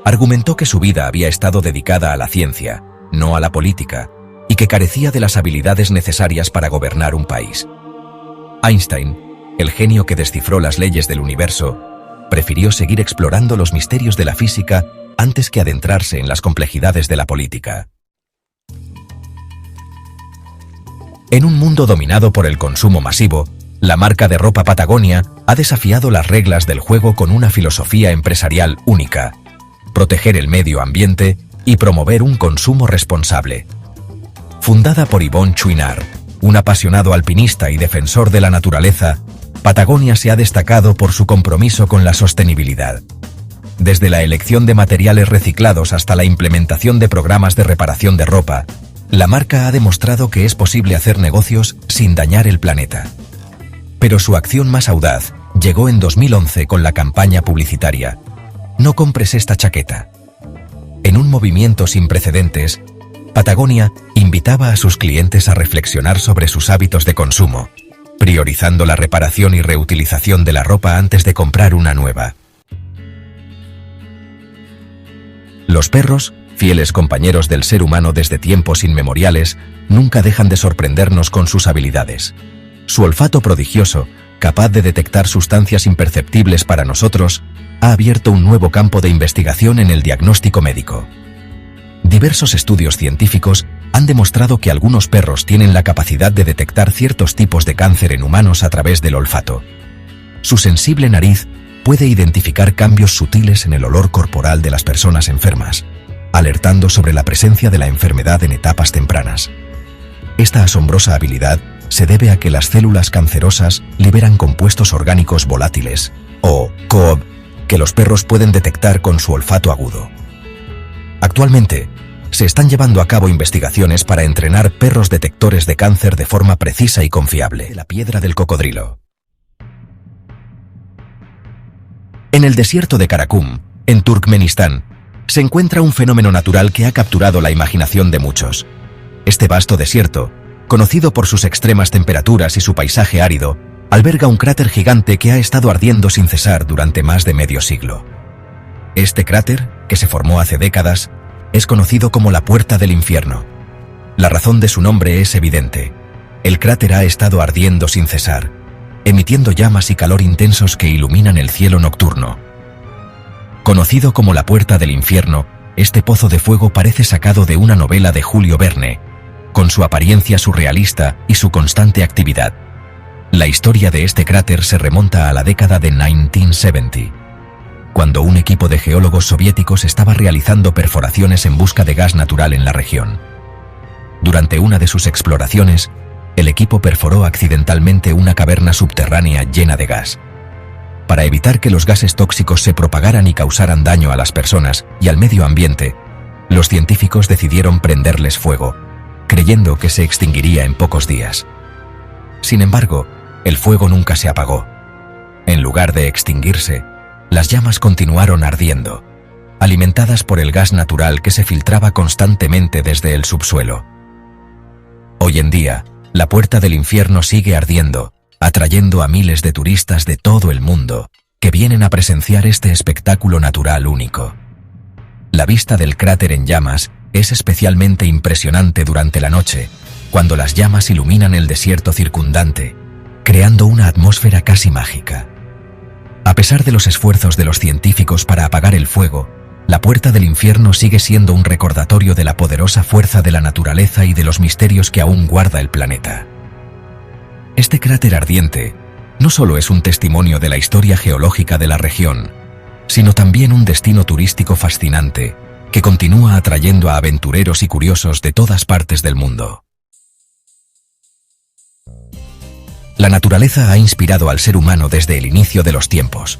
Speaker 1: Argumentó que su vida había estado dedicada a la ciencia, no a la política, y que carecía de las habilidades necesarias para gobernar un país. Einstein, el genio que descifró las leyes del universo, prefirió seguir explorando los misterios de la física antes que adentrarse en las complejidades de la política. En un mundo dominado por el consumo masivo, la marca de ropa Patagonia ha desafiado las reglas del juego con una filosofía empresarial única: proteger el medio ambiente y promover un consumo responsable. Fundada por Yvon Chouinard, un apasionado alpinista y defensor de la naturaleza, Patagonia se ha destacado por su compromiso con la sostenibilidad. Desde la elección de materiales reciclados hasta la implementación de programas de reparación de ropa, la marca ha demostrado que es posible hacer negocios sin dañar el planeta. Pero su acción más audaz llegó en 2011 con la campaña publicitaria "No compres esta chaqueta". En un movimiento sin precedentes, Patagonia invitaba a sus clientes a reflexionar sobre sus hábitos de consumo, priorizando la reparación y reutilización de la ropa antes de comprar una nueva. Los perros, fieles compañeros del ser humano desde tiempos inmemoriales, nunca dejan de sorprendernos con sus habilidades. Su olfato prodigioso, capaz de detectar sustancias imperceptibles para nosotros, ha abierto un nuevo campo de investigación en el diagnóstico médico. Diversos estudios científicos han demostrado que algunos perros tienen la capacidad de detectar ciertos tipos de cáncer en humanos a través del olfato. Su sensible nariz puede identificar cambios sutiles en el olor corporal de las personas enfermas, alertando sobre la presencia de la enfermedad en etapas tempranas. Esta asombrosa habilidad se debe a que las células cancerosas liberan compuestos orgánicos volátiles, o COV, que los perros pueden detectar con su olfato agudo. Actualmente, se están llevando a cabo investigaciones para entrenar perros detectores de cáncer de forma precisa y confiable. La piedra del cocodrilo. En el desierto de Karakum, en Turkmenistán, se encuentra un fenómeno natural que ha capturado la imaginación de muchos. Este vasto desierto, conocido por sus extremas temperaturas y su paisaje árido, alberga un cráter gigante que ha estado ardiendo sin cesar durante más de medio siglo. Este cráter, que se formó hace décadas, es conocido como la Puerta del Infierno. La razón de su nombre es evidente. El cráter ha estado ardiendo sin cesar, emitiendo llamas y calor intensos que iluminan el cielo nocturno. Conocido como la Puerta del Infierno, este pozo de fuego parece sacado de una novela de Julio Verne, con su apariencia surrealista y su constante actividad. La historia de este cráter se remonta a la década de 1970. Cuando un equipo de geólogos soviéticos estaba realizando perforaciones en busca de gas natural en la región. Durante una de sus exploraciones, el equipo perforó accidentalmente una caverna subterránea llena de gas. Para evitar que los gases tóxicos se propagaran y causaran daño a las personas y al medio ambiente, los científicos decidieron prenderles fuego, creyendo que se extinguiría en pocos días. Sin embargo, el fuego nunca se apagó. En lugar de extinguirse, las llamas continuaron ardiendo, alimentadas por el gas natural que se filtraba constantemente desde el subsuelo. Hoy en día, la Puerta del Infierno sigue ardiendo, atrayendo a miles de turistas de todo el mundo, que vienen a presenciar este espectáculo natural único. La vista del cráter en llamas es especialmente impresionante durante la noche, cuando las llamas iluminan el desierto circundante, creando una atmósfera casi mágica. A pesar de los esfuerzos de los científicos para apagar el fuego, la Puerta del Infierno sigue siendo un recordatorio de la poderosa fuerza de la naturaleza y de los misterios que aún guarda el planeta. Este cráter ardiente no solo es un testimonio de la historia geológica de la región, sino también un destino turístico fascinante que continúa atrayendo a aventureros y curiosos de todas partes del mundo. La naturaleza ha inspirado al ser humano desde el inicio de los tiempos.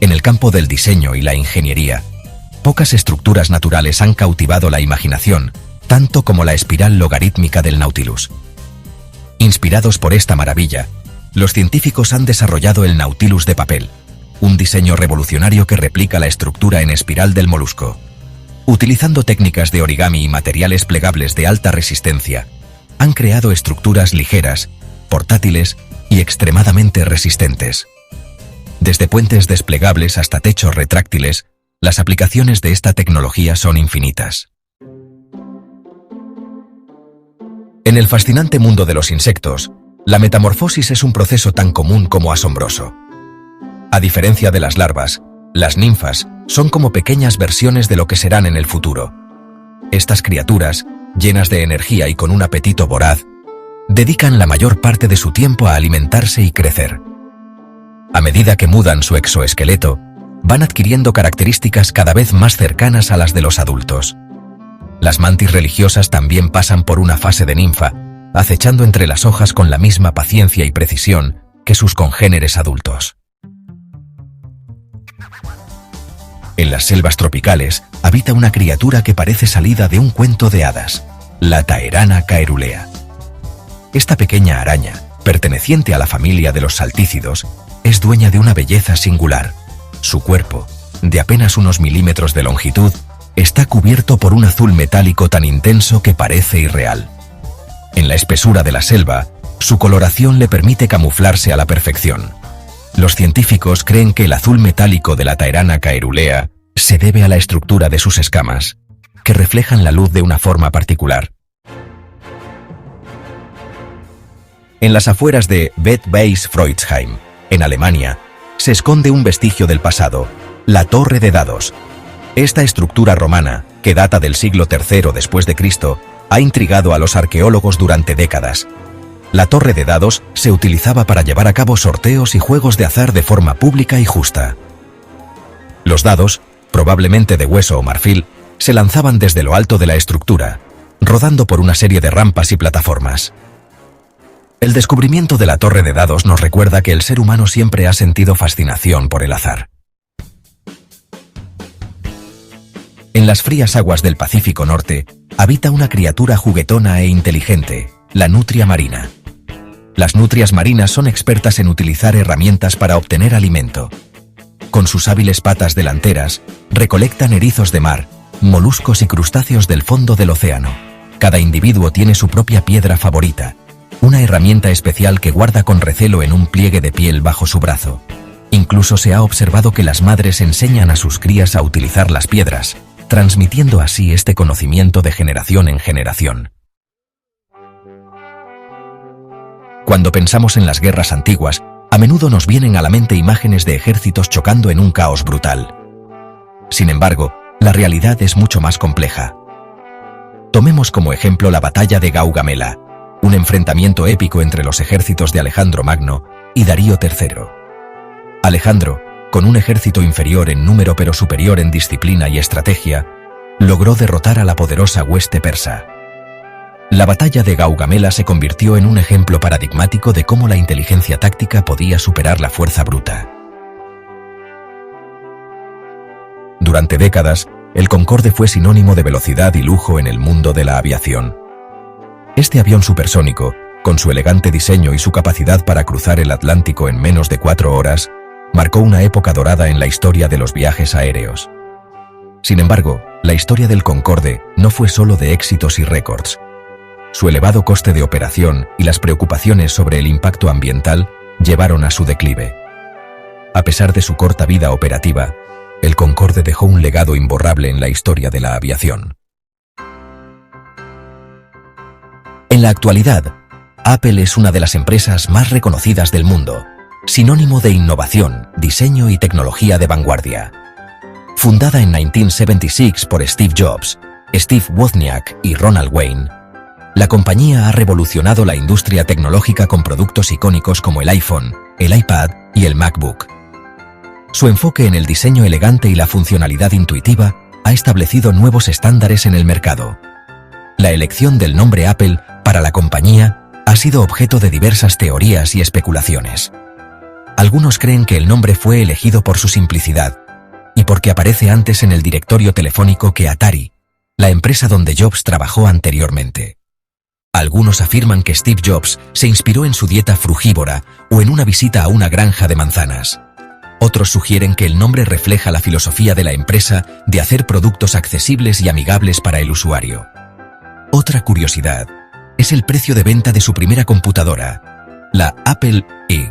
Speaker 1: En el campo del diseño y la ingeniería, pocas estructuras naturales han cautivado la imaginación, tanto como la espiral logarítmica del Nautilus. Inspirados por esta maravilla, los científicos han desarrollado el Nautilus de papel, un diseño revolucionario que replica la estructura en espiral del molusco. Utilizando técnicas de origami y materiales plegables de alta resistencia, han creado estructuras ligeras, portátiles y extremadamente resistentes. Desde puentes desplegables hasta techos retráctiles, las aplicaciones de esta tecnología son infinitas. En el fascinante mundo de los insectos, la metamorfosis es un proceso tan común como asombroso. A diferencia de las larvas, las ninfas son como pequeñas versiones de lo que serán en el futuro. Estas criaturas, llenas de energía y con un apetito voraz, dedican la mayor parte de su tiempo a alimentarse y crecer. A medida que mudan su exoesqueleto, van adquiriendo características cada vez más cercanas a las de los adultos. Las mantis religiosas también pasan por una fase de ninfa, acechando entre las hojas con la misma paciencia y precisión que sus congéneres adultos. En las selvas tropicales habita una criatura que parece salida de un cuento de hadas, la Taherana caerulea. Esta pequeña araña, perteneciente a la familia de los saltícidos, es dueña de una belleza singular. Su cuerpo, de apenas unos milímetros de longitud, está cubierto por un azul metálico tan intenso que parece irreal. En la espesura de la selva, su coloración le permite camuflarse a la perfección. Los científicos creen que el azul metálico de la Taherana caerulea se debe a la estructura de sus escamas, que reflejan la luz de una forma particular. En las afueras de Bad Weiss-Freudsheim, en Alemania, se esconde un vestigio del pasado, la Torre de Dados. Esta estructura romana, que data del siglo III después de Cristo, ha intrigado a los arqueólogos durante décadas. La torre de dados se utilizaba para llevar a cabo sorteos y juegos de azar de forma pública y justa. Los dados, probablemente de hueso o marfil, se lanzaban desde lo alto de la estructura, rodando por una serie de rampas y plataformas. El descubrimiento de la torre de dados nos recuerda que el ser humano siempre ha sentido fascinación por el azar. En las frías aguas del Pacífico Norte, habita una criatura juguetona e inteligente, la nutria marina. Las nutrias marinas son expertas en utilizar herramientas para obtener alimento. Con sus hábiles patas delanteras, recolectan erizos de mar, moluscos y crustáceos del fondo del océano. Cada individuo tiene su propia piedra favorita, una herramienta especial que guarda con recelo en un pliegue de piel bajo su brazo. Incluso se ha observado que las madres enseñan a sus crías a utilizar las piedras, transmitiendo así este conocimiento de generación en generación. Cuando pensamos en las guerras antiguas, a menudo nos vienen a la mente imágenes de ejércitos chocando en un caos brutal. Sin embargo, la realidad es mucho más compleja. Tomemos como ejemplo la batalla de Gaugamela, un enfrentamiento épico entre los ejércitos de Alejandro Magno y Darío III. Alejandro, con un ejército inferior en número pero superior en disciplina y estrategia, logró derrotar a la poderosa hueste persa. La batalla de Gaugamela se convirtió en un ejemplo paradigmático de cómo la inteligencia táctica podía superar la fuerza bruta. Durante décadas, el Concorde fue sinónimo de velocidad y lujo en el mundo de la aviación. Este avión supersónico, con su elegante diseño y su capacidad para cruzar el Atlántico en menos de 4 horas, marcó una época dorada en la historia de los viajes aéreos. Sin embargo, la historia del Concorde no fue solo de éxitos y récords. Su elevado coste de operación y las preocupaciones sobre el impacto ambiental llevaron a su declive. A pesar de su corta vida operativa, el Concorde dejó un legado imborrable en la historia de la aviación. En la actualidad, Apple es una de las empresas más reconocidas del mundo, sinónimo de innovación, diseño y tecnología de vanguardia. Fundada en 1976 por Steve Jobs, Steve Wozniak y Ronald Wayne, la compañía ha revolucionado la industria tecnológica con productos icónicos como el iPhone, el iPad y el MacBook. Su enfoque en el diseño elegante y la funcionalidad intuitiva ha establecido nuevos estándares en el mercado. La elección del nombre Apple para la compañía ha sido objeto de diversas teorías y especulaciones. Algunos creen que el nombre fue elegido por su simplicidad y porque aparece antes en el directorio telefónico que Atari, la empresa donde Jobs trabajó anteriormente. Algunos afirman que Steve Jobs se inspiró en su dieta frugívora o en una visita a una granja de manzanas. Otros sugieren que el nombre refleja la filosofía de la empresa de hacer productos accesibles y amigables para el usuario. Otra curiosidad es el precio de venta de su primera computadora, la Apple I,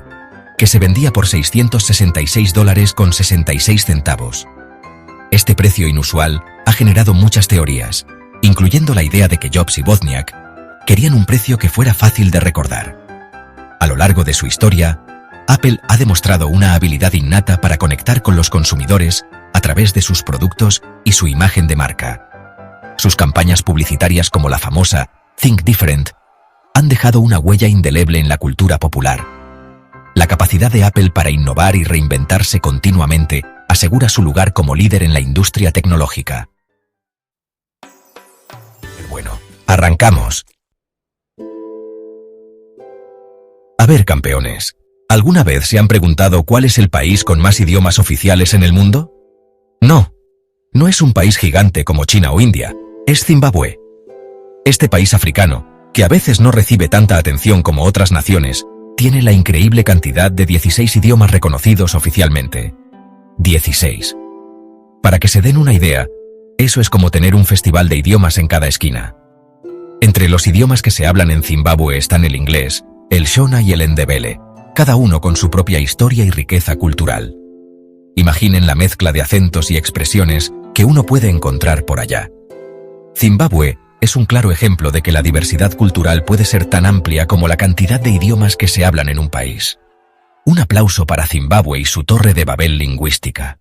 Speaker 1: que se vendía por $666,66. Este precio inusual ha generado muchas teorías, incluyendo la idea de que Jobs y Wozniak querían un precio que fuera fácil de recordar. A lo largo de su historia, Apple ha demostrado una habilidad innata para conectar con los consumidores a través de sus productos y su imagen de marca. Sus campañas publicitarias como la famosa Think Different han dejado una huella indeleble en la cultura popular. La capacidad de Apple para innovar y reinventarse continuamente asegura su lugar como líder en la industria tecnológica. Bueno, arrancamos. A ver, campeones, ¿alguna vez se han preguntado cuál es el país con más idiomas oficiales en el mundo? No es un país gigante como China o India, es Zimbabue. Este país africano, que a veces no recibe tanta atención como otras naciones, tiene la increíble cantidad de 16 idiomas reconocidos oficialmente. 16. Para que se den una idea, eso es como tener un festival de idiomas en cada esquina. Entre los idiomas que se hablan en Zimbabue están el inglés, el Shona y el Ndebele, cada uno con su propia historia y riqueza cultural. Imaginen la mezcla de acentos y expresiones que uno puede encontrar por allá. Zimbabue es un claro ejemplo de que la diversidad cultural puede ser tan amplia como la cantidad de idiomas que se hablan en un país. Un aplauso para Zimbabue y su torre de Babel lingüística.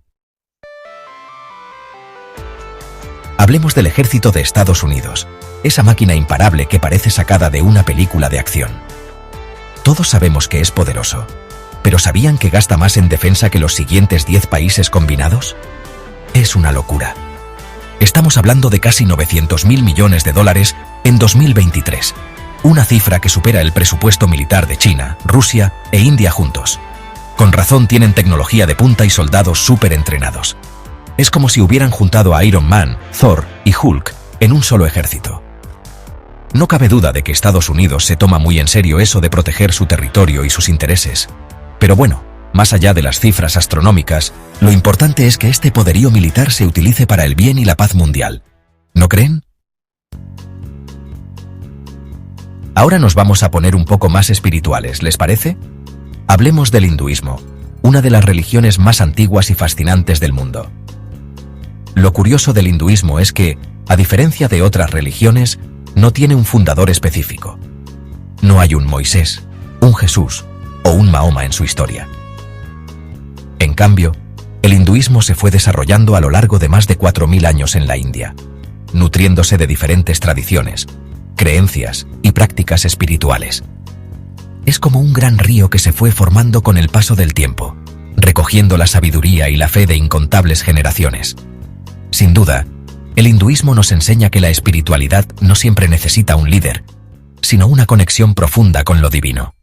Speaker 1: Hablemos del ejército de Estados Unidos, esa máquina imparable que parece sacada de una película de acción. Todos sabemos que es poderoso, pero ¿sabían que gasta más en defensa que los siguientes 10 países combinados? Es una locura. Estamos hablando de casi 900.000 millones de dólares en 2023, una cifra que supera el presupuesto militar de China, Rusia e India juntos. Con razón tienen tecnología de punta y soldados súper entrenados. Es como si hubieran juntado a Iron Man, Thor y Hulk en un solo ejército. No cabe duda de que Estados Unidos se toma muy en serio eso de proteger su territorio y sus intereses. Pero bueno, más allá de las cifras astronómicas, lo importante es que este poderío militar se utilice para el bien y la paz mundial. ¿No creen? Ahora nos vamos a poner un poco más espirituales, ¿les parece? Hablemos del hinduismo, una de las religiones más antiguas y fascinantes del mundo. Lo curioso del hinduismo es que, a diferencia de otras religiones, no tiene un fundador específico. No hay un Moisés, un Jesús o un Mahoma en su historia. En cambio, el hinduismo se fue desarrollando a lo largo de más de 4.000 años en la India, nutriéndose de diferentes tradiciones, creencias y prácticas espirituales. Es como un gran río que se fue formando con el paso del tiempo, recogiendo la sabiduría y la fe de incontables generaciones. Sin duda, el hinduismo nos enseña que la espiritualidad no siempre necesita un líder, sino una conexión profunda con lo divino.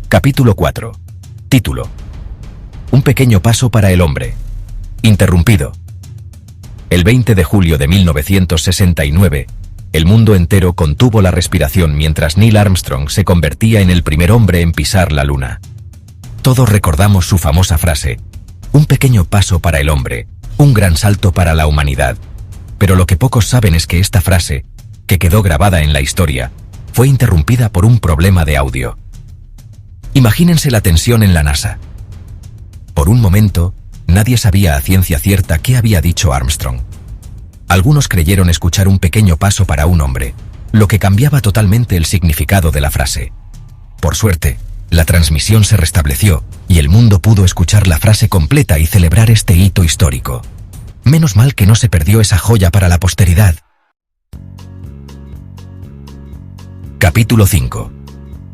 Speaker 1: Capítulo 4. Título: Un pequeño paso para el hombre. Interrumpido. El 20 de julio de 1969, el mundo entero contuvo la respiración mientras Neil Armstrong se convertía en el primer hombre en pisar la Luna. Todos recordamos su famosa frase: un pequeño paso para el hombre, un gran salto para la humanidad. Pero lo que pocos saben es que esta frase, que quedó grabada en la historia, fue interrumpida por un problema de audio. Imagínense la tensión en la NASA. Por un momento, nadie sabía a ciencia cierta qué había dicho Armstrong. Algunos creyeron escuchar un pequeño paso para un hombre, lo que cambiaba totalmente el significado de la frase. Por suerte, la transmisión se restableció y el mundo pudo escuchar la frase completa y celebrar este hito histórico. Menos mal que no se perdió esa joya para la posteridad. Capítulo 5.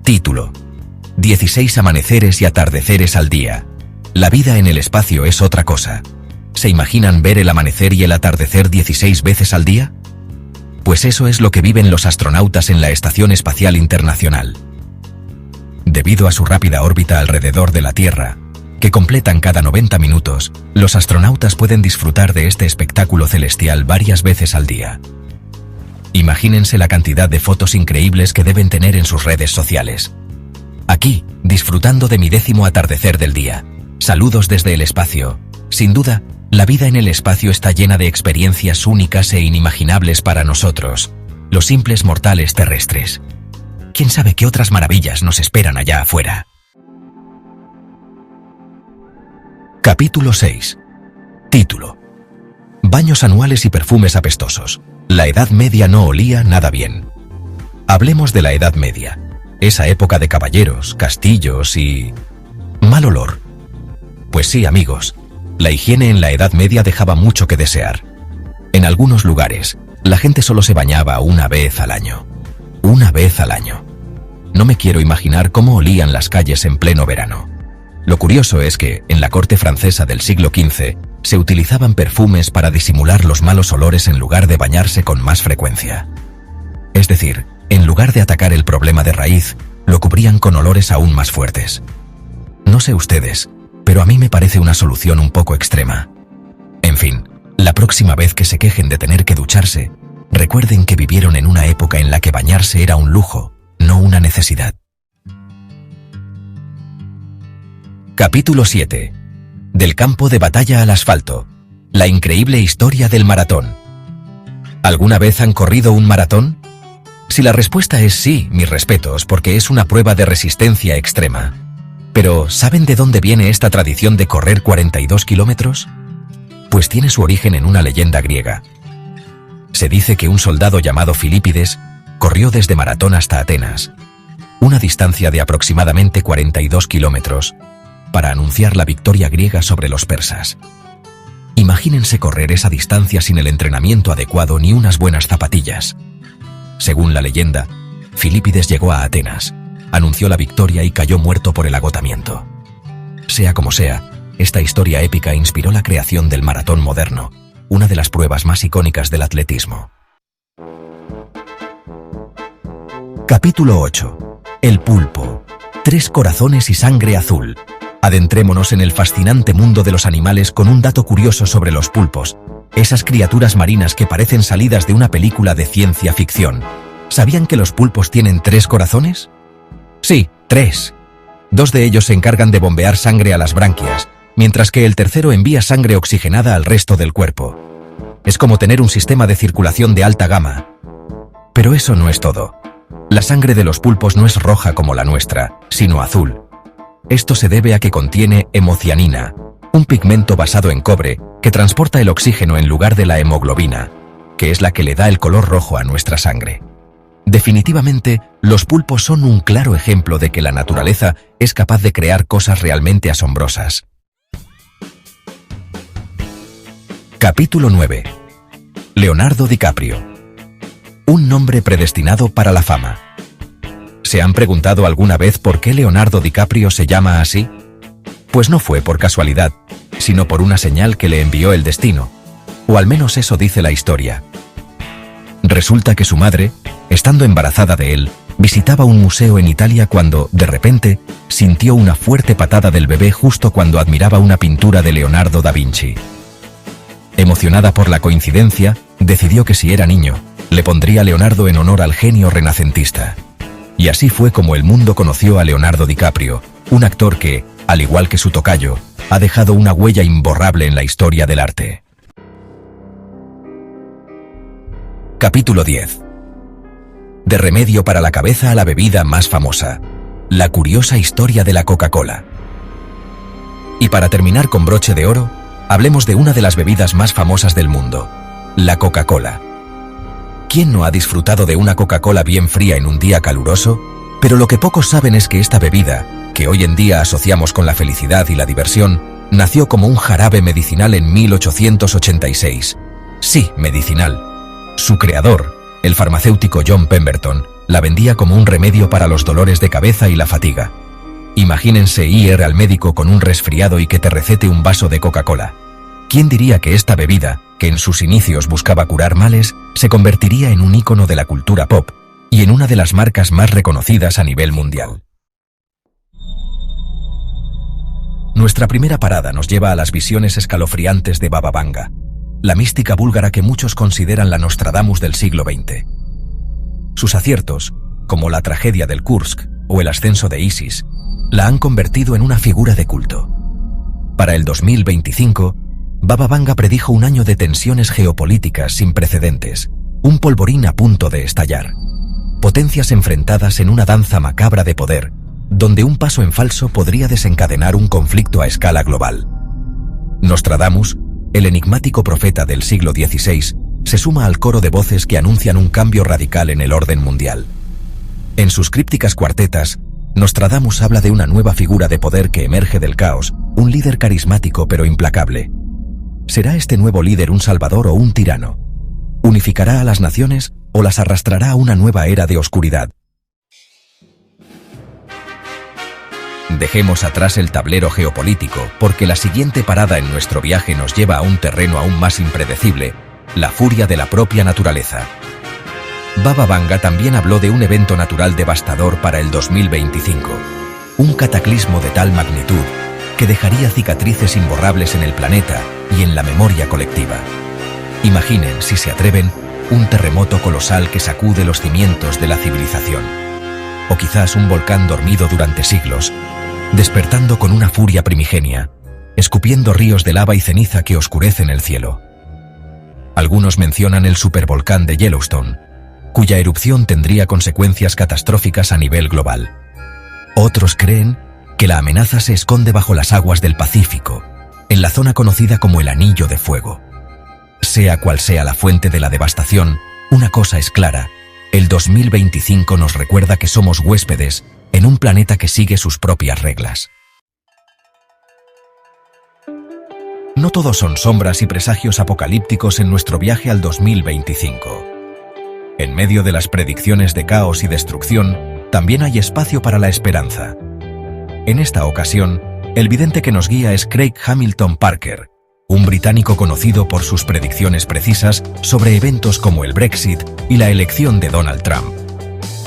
Speaker 1: Título: 16 amaneceres y atardeceres al día. La vida en el espacio es otra cosa. ¿Se imaginan ver el amanecer y el atardecer 16 veces al día? Pues eso es lo que viven los astronautas en la Estación Espacial Internacional. Debido a su rápida órbita alrededor de la Tierra, que completan cada 90 minutos, los astronautas pueden disfrutar de este espectáculo celestial varias veces al día. Imagínense la cantidad de fotos increíbles que deben tener en sus redes sociales. Aquí, disfrutando de mi 10º atardecer del día. Saludos desde el espacio. Sin duda, la vida en el espacio está llena de experiencias únicas e inimaginables para nosotros, los simples mortales terrestres. ¿Quién sabe qué otras maravillas nos esperan allá afuera? Capítulo 6. Título: Baños anuales y perfumes apestosos. La Edad Media no olía nada bien. Hablemos de la Edad Media, esa época de caballeros, castillos y... mal olor. Pues sí, amigos, la higiene en la Edad Media dejaba mucho que desear. En algunos lugares, la gente solo se bañaba una vez al año. Una vez al año. No me quiero imaginar cómo olían las calles en pleno verano. Lo curioso es que, en la corte francesa del siglo XV, se utilizaban perfumes para disimular los malos olores en lugar de bañarse con más frecuencia. Es decir, en lugar de atacar el problema de raíz, lo cubrían con olores aún más fuertes. No sé ustedes, pero a mí me parece una solución un poco extrema. En fin, la próxima vez que se quejen de tener que ducharse, recuerden que vivieron en una época en la que bañarse era un lujo, no una necesidad. Capítulo 7. Del campo de batalla al asfalto. La increíble historia del maratón. ¿Alguna vez han corrido un maratón? Si la respuesta es sí, mis respetos, porque es una prueba de resistencia extrema. Pero, ¿saben de dónde viene esta tradición de correr 42 kilómetros? Pues tiene su origen en una leyenda griega. Se dice que un soldado llamado Filipides corrió desde Maratón hasta Atenas, una distancia de aproximadamente 42 kilómetros, para anunciar la victoria griega sobre los persas. Imagínense correr esa distancia sin el entrenamiento adecuado ni unas buenas zapatillas. Según la leyenda, Filípides llegó a Atenas, anunció la victoria y cayó muerto por el agotamiento. Sea como sea, esta historia épica inspiró la creación del maratón moderno, una de las pruebas más icónicas del atletismo. Capítulo 8. El pulpo. 3 corazones y sangre azul. Adentrémonos en el fascinante mundo de los animales con un dato curioso sobre los pulpos, esas criaturas marinas que parecen salidas de una película de ciencia ficción. ¿Sabían que los pulpos tienen 3 corazones? Sí, 3. 2 de ellos se encargan de bombear sangre a las branquias, mientras que el tercero envía sangre oxigenada al resto del cuerpo. Es como tener un sistema de circulación de alta gama. Pero eso no es todo. La sangre de los pulpos no es roja como la nuestra, sino azul. Esto se debe a que contiene hemocianina, un pigmento basado en cobre que transporta el oxígeno en lugar de la hemoglobina, que es la que le da el color rojo a nuestra sangre. Definitivamente, los pulpos son un claro ejemplo de que la naturaleza es capaz de crear cosas realmente asombrosas. Capítulo 9. Leonardo DiCaprio. Un nombre predestinado para la fama. ¿Se han preguntado alguna vez por qué Leonardo DiCaprio se llama así? Pues no fue por casualidad, sino por una señal que le envió el destino, o al menos eso dice la historia. Resulta que su madre, estando embarazada de él, visitaba un museo en Italia cuando, de repente, sintió una fuerte patada del bebé justo cuando admiraba una pintura de Leonardo da Vinci. Emocionada por la coincidencia, decidió que si era niño, le pondría Leonardo en honor al genio renacentista. Y así fue como el mundo conoció a Leonardo DiCaprio, un actor que, al igual que su tocayo, ha dejado una huella imborrable en la historia del arte. Capítulo 10. De remedio para la cabeza a la bebida más famosa, la curiosa historia de la Coca-Cola. Y para terminar con broche de oro, hablemos de una de las bebidas más famosas del mundo, la Coca-Cola. ¿Quién no ha disfrutado de una Coca-Cola bien fría en un día caluroso? Pero lo que pocos saben es que esta bebida, que hoy en día asociamos con la felicidad y la diversión, nació como un jarabe medicinal en 1886. Sí, medicinal. Su creador, el farmacéutico John Pemberton, la vendía como un remedio para los dolores de cabeza y la fatiga. Imagínense ir al médico con un resfriado y que te recete un vaso de Coca-Cola. ¿Quién diría que esta bebida, que en sus inicios buscaba curar males, se convertiría en un ícono de la cultura pop y en una de las marcas más reconocidas a nivel mundial? Nuestra primera parada nos lleva a las visiones escalofriantes de Baba Vanga, la mística búlgara que muchos consideran la Nostradamus del siglo XX. Sus aciertos, como la tragedia del Kursk o el ascenso de ISIS, la han convertido en una figura de culto. Para el 2025, Baba Vanga predijo un año de tensiones geopolíticas sin precedentes, un polvorín a punto de estallar. Potencias enfrentadas en una danza macabra de poder, donde un paso en falso podría desencadenar un conflicto a escala global. Nostradamus, el enigmático profeta del siglo XVI, se suma al coro de voces que anuncian un cambio radical en el orden mundial. En sus crípticas cuartetas, Nostradamus habla de una nueva figura de poder que emerge del caos, un líder carismático pero implacable. ¿Será este nuevo líder un salvador o un tirano? ¿Unificará a las naciones o las arrastrará a una nueva era de oscuridad? Dejemos atrás el tablero geopolítico, porque la siguiente parada en nuestro viaje nos lleva a un terreno aún más impredecible, la furia de la propia naturaleza. Baba Vanga también habló de un evento natural devastador para el 2025, un cataclismo de tal magnitud que dejaría cicatrices imborrables en el planeta y en la memoria colectiva. Imaginen, si se atreven, un terremoto colosal que sacude los cimientos de la civilización. O quizás un volcán dormido durante siglos, despertando con una furia primigenia, escupiendo ríos de lava y ceniza que oscurecen el cielo. Algunos mencionan el supervolcán de Yellowstone, cuya erupción tendría consecuencias catastróficas a nivel global. Otros creen que la amenaza se esconde bajo las aguas del Pacífico, en la zona conocida como el Anillo de Fuego. Sea cual sea la fuente de la devastación, una cosa es clara: el 2025 nos recuerda que somos huéspedes en un planeta que sigue sus propias reglas. no todos son sombras y presagios apocalípticos en nuestro viaje al 2025. En medio de las predicciones de caos y destrucción, también hay espacio para la esperanza. En esta ocasión, el vidente que nos guía es Craig Hamilton Parker, un británico conocido por sus predicciones precisas sobre eventos como el Brexit y la elección de Donald Trump.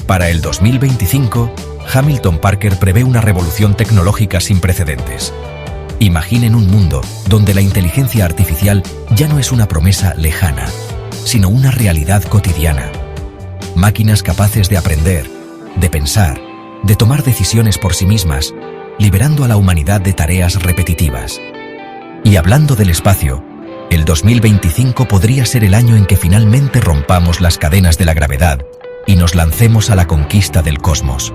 Speaker 1: Para el 2025, Hamilton Parker prevé una revolución tecnológica sin precedentes. Imaginen un mundo donde la inteligencia artificial ya no es una promesa lejana, sino una realidad cotidiana. Máquinas capaces de aprender, de pensar, de tomar decisiones por sí mismas, liberando a la humanidad de tareas repetitivas. Y hablando del espacio, el 2025 podría ser el año en que finalmente rompamos las cadenas de la gravedad y nos lancemos a la conquista del cosmos.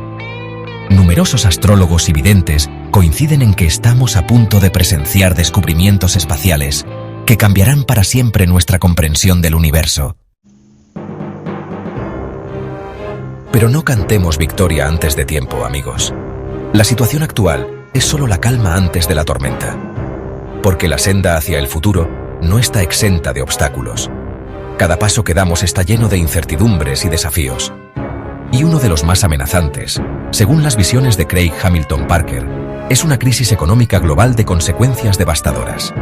Speaker 1: Numerosos astrólogos y videntes coinciden en que estamos a punto de presenciar descubrimientos espaciales que cambiarán para siempre nuestra comprensión del universo. Pero no cantemos victoria antes de tiempo, amigos. La situación actual es solo la calma antes de la tormenta, porque la senda hacia el futuro no está exenta de obstáculos. Cada paso que damos está lleno de incertidumbres y desafíos. Y uno de los más amenazantes, según las visiones de Craig Hamilton Parker, es una crisis económica global de consecuencias devastadoras.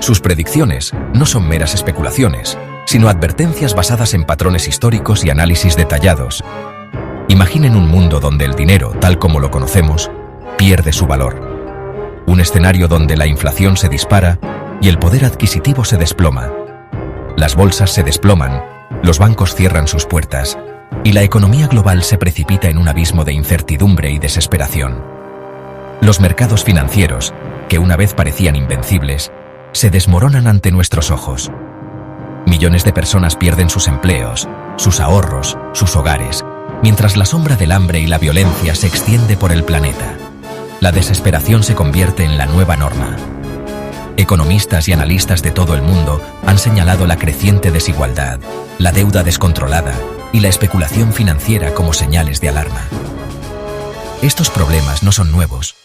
Speaker 1: Sus predicciones no son meras especulaciones, sino advertencias basadas en patrones históricos y análisis detallados. Imaginen un mundo donde el dinero, tal como lo conocemos, pierde su valor. Un escenario donde la inflación se dispara y el poder adquisitivo se desploma. Las bolsas se desploman, los bancos cierran sus puertas, y la economía global se precipita en un abismo de incertidumbre y desesperación. Los mercados financieros, que una vez parecían invencibles, se desmoronan ante nuestros ojos. Millones de personas pierden sus empleos, sus ahorros, sus hogares, mientras la sombra del hambre y la violencia se extiende por el planeta. La desesperación se convierte en la nueva norma. Economistas y analistas de todo el mundo han señalado la creciente desigualdad, la deuda descontrolada y la especulación financiera como señales de alarma. Estos problemas no son nuevos,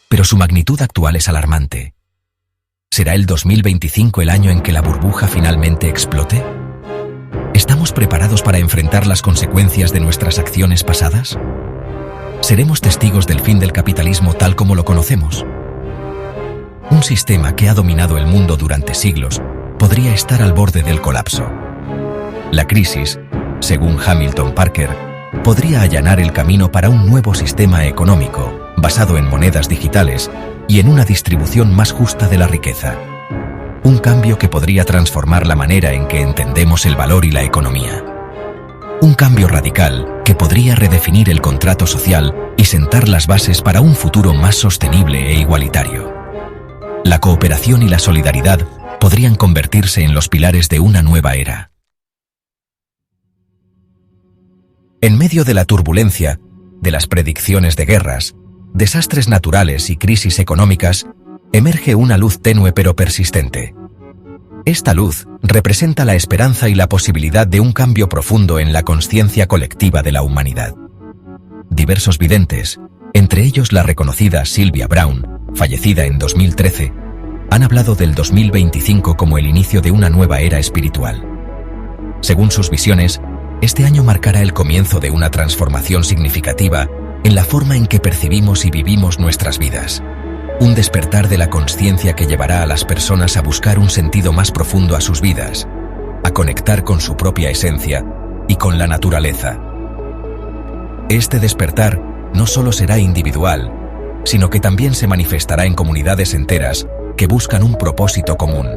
Speaker 1: pero su magnitud actual es alarmante. ¿Será el 2025 el año en que la burbuja finalmente explote? ¿Estamos preparados para enfrentar las consecuencias de nuestras acciones pasadas? ¿Seremos testigos del fin del capitalismo tal como lo conocemos? Un sistema que ha dominado el mundo durante siglos podría estar al borde del colapso. La crisis, según Hamilton Parker, podría allanar el camino para un nuevo sistema económico basado en monedas digitales y en una distribución más justa de la riqueza. Un cambio que podría transformar la manera en que entendemos el valor y la economía. Un cambio radical que podría redefinir el contrato social y sentar las bases para un futuro más sostenible e igualitario. La cooperación y la solidaridad podrían convertirse en los pilares de una nueva era. En medio de la turbulencia, de las predicciones de guerras, desastres naturales y crisis económicas, emerge una luz tenue pero persistente. Esta luz representa la esperanza y la posibilidad de un cambio profundo en la conciencia colectiva de la humanidad. Diversos videntes, entre ellos la reconocida Sylvia Browne, fallecida en 2013, han hablado del 2025 como el inicio de una nueva era espiritual. Según sus visiones, este año marcará el comienzo de una transformación significativa en la forma en que percibimos y vivimos nuestras vidas. Un despertar de la conciencia que llevará a las personas a buscar un sentido más profundo a sus vidas, a conectar con su propia esencia y con la naturaleza. Este despertar no solo será individual, sino que también se manifestará en comunidades enteras que buscan un propósito común.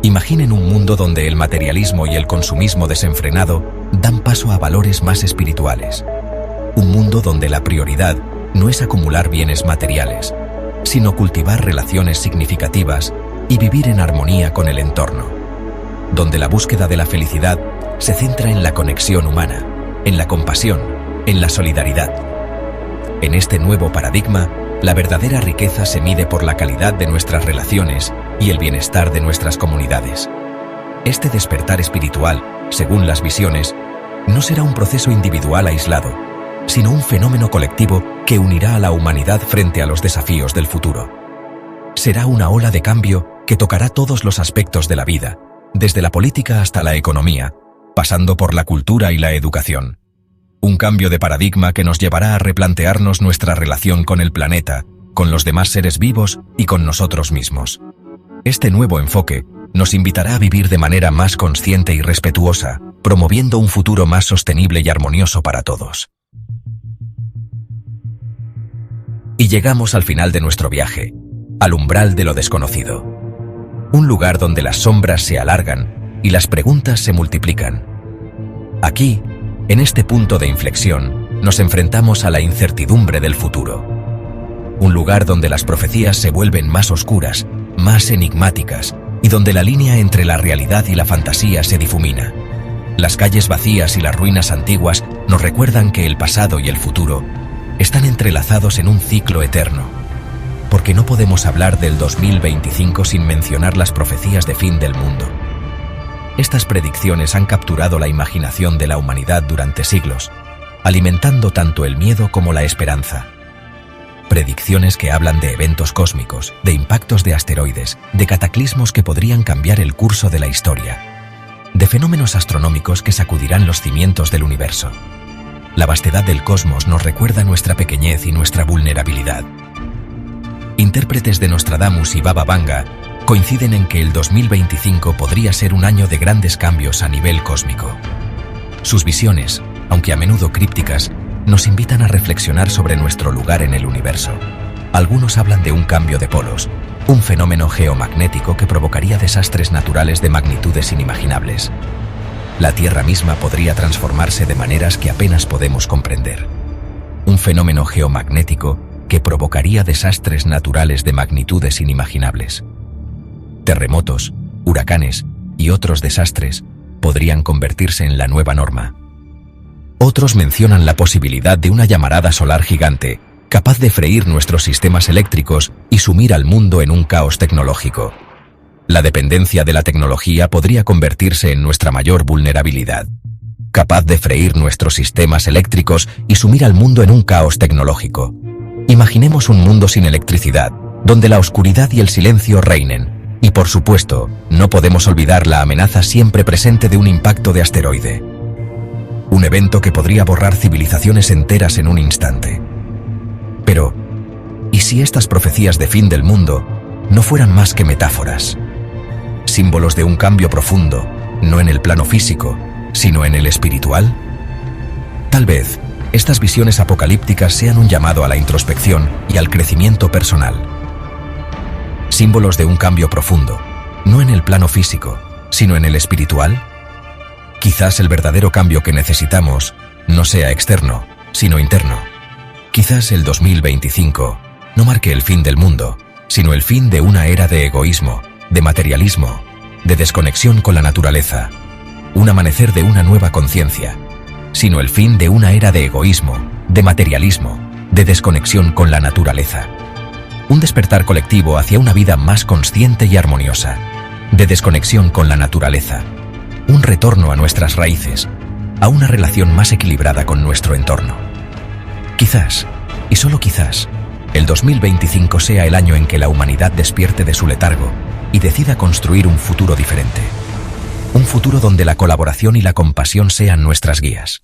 Speaker 1: Imaginen un mundo donde el materialismo y el consumismo desenfrenado dan paso a valores más espirituales. Un mundo donde la prioridad no es acumular bienes materiales, sino cultivar relaciones significativas y vivir en armonía con el entorno. Donde la búsqueda de la felicidad se centra en la conexión humana, en la compasión, en la solidaridad. En este nuevo paradigma, la verdadera riqueza se mide por la calidad de nuestras relaciones y el bienestar de nuestras comunidades. Este despertar espiritual, según las visiones, no será un proceso individual aislado, sino un fenómeno colectivo que unirá a la humanidad frente a los desafíos del futuro. Será una ola de cambio que tocará todos los aspectos de la vida, desde la política hasta la economía, pasando por la cultura y la educación. Un cambio de paradigma que nos llevará a replantearnos nuestra relación con el planeta, con los demás seres vivos y con nosotros mismos. Este nuevo enfoque nos invitará a vivir de manera más consciente y respetuosa, promoviendo un futuro más sostenible y armonioso para todos. Y llegamos al final de nuestro viaje, al umbral de lo desconocido. Un lugar donde las sombras se alargan y las preguntas se multiplican. Aquí, en este punto de inflexión, nos enfrentamos a la incertidumbre del futuro. Un lugar donde las profecías se vuelven más oscuras, más enigmáticas, y donde la línea entre la realidad y la fantasía se difumina. Las calles vacías y las ruinas antiguas nos recuerdan que el pasado y el futuro están entrelazados en un ciclo eterno. Porque no podemos hablar del 2025 sin mencionar las profecías de fin del mundo. Estas predicciones han capturado la imaginación de la humanidad durante siglos, alimentando tanto el miedo como la esperanza. Predicciones que hablan de eventos cósmicos, de impactos de asteroides, de cataclismos que podrían cambiar el curso de la historia, de fenómenos astronómicos que sacudirán los cimientos del universo. La vastedad del cosmos nos recuerda nuestra pequeñez y nuestra vulnerabilidad. Intérpretes de Nostradamus y Baba Vanga coinciden en que el 2025 podría ser un año de grandes cambios a nivel cósmico. Sus visiones, aunque a menudo crípticas, nos invitan a reflexionar sobre nuestro lugar en el universo. Algunos hablan de un cambio de polos, un fenómeno geomagnético que provocaría desastres naturales de magnitudes inimaginables. La Tierra misma podría transformarse de maneras que apenas podemos comprender. Un fenómeno geomagnético que provocaría desastres naturales de magnitudes inimaginables. Terremotos, huracanes y otros desastres podrían convertirse en la nueva norma. Otros mencionan la posibilidad de una llamarada solar gigante, capaz de freír nuestros sistemas eléctricos y sumir al mundo en un caos tecnológico. La dependencia de la tecnología podría convertirse en nuestra mayor vulnerabilidad. Capaz de freír nuestros sistemas eléctricos y sumir al mundo en un caos tecnológico. Imaginemos un mundo sin electricidad, donde la oscuridad y el silencio reinen. Y por supuesto, no podemos olvidar la amenaza siempre presente de un impacto de asteroide. Un evento que podría borrar civilizaciones enteras en un instante. Pero, ¿y si estas profecías de fin del mundo no fueran más que metáforas? Símbolos de un cambio profundo, no en el plano físico, sino en el espiritual. Tal vez, estas visiones apocalípticas sean un llamado a la introspección y al crecimiento personal. Símbolos de un cambio profundo, no en el plano físico, sino en el espiritual. Quizás el verdadero cambio que necesitamos no sea externo, sino interno. Quizás el 2025 no marque el fin del mundo, sino el fin de una era de egoísmo, de materialismo, de desconexión con la naturaleza, un amanecer de una nueva conciencia, sino el fin de una era de egoísmo, de materialismo, de desconexión con la naturaleza. Un despertar colectivo hacia una vida más consciente y armoniosa, de desconexión con la naturaleza, un retorno a nuestras raíces, a una relación más equilibrada con nuestro entorno. Quizás, y solo quizás, el 2025 sea el año en que la humanidad despierte de su letargo y decida construir un futuro diferente. Un futuro donde la colaboración y la compasión sean nuestras guías.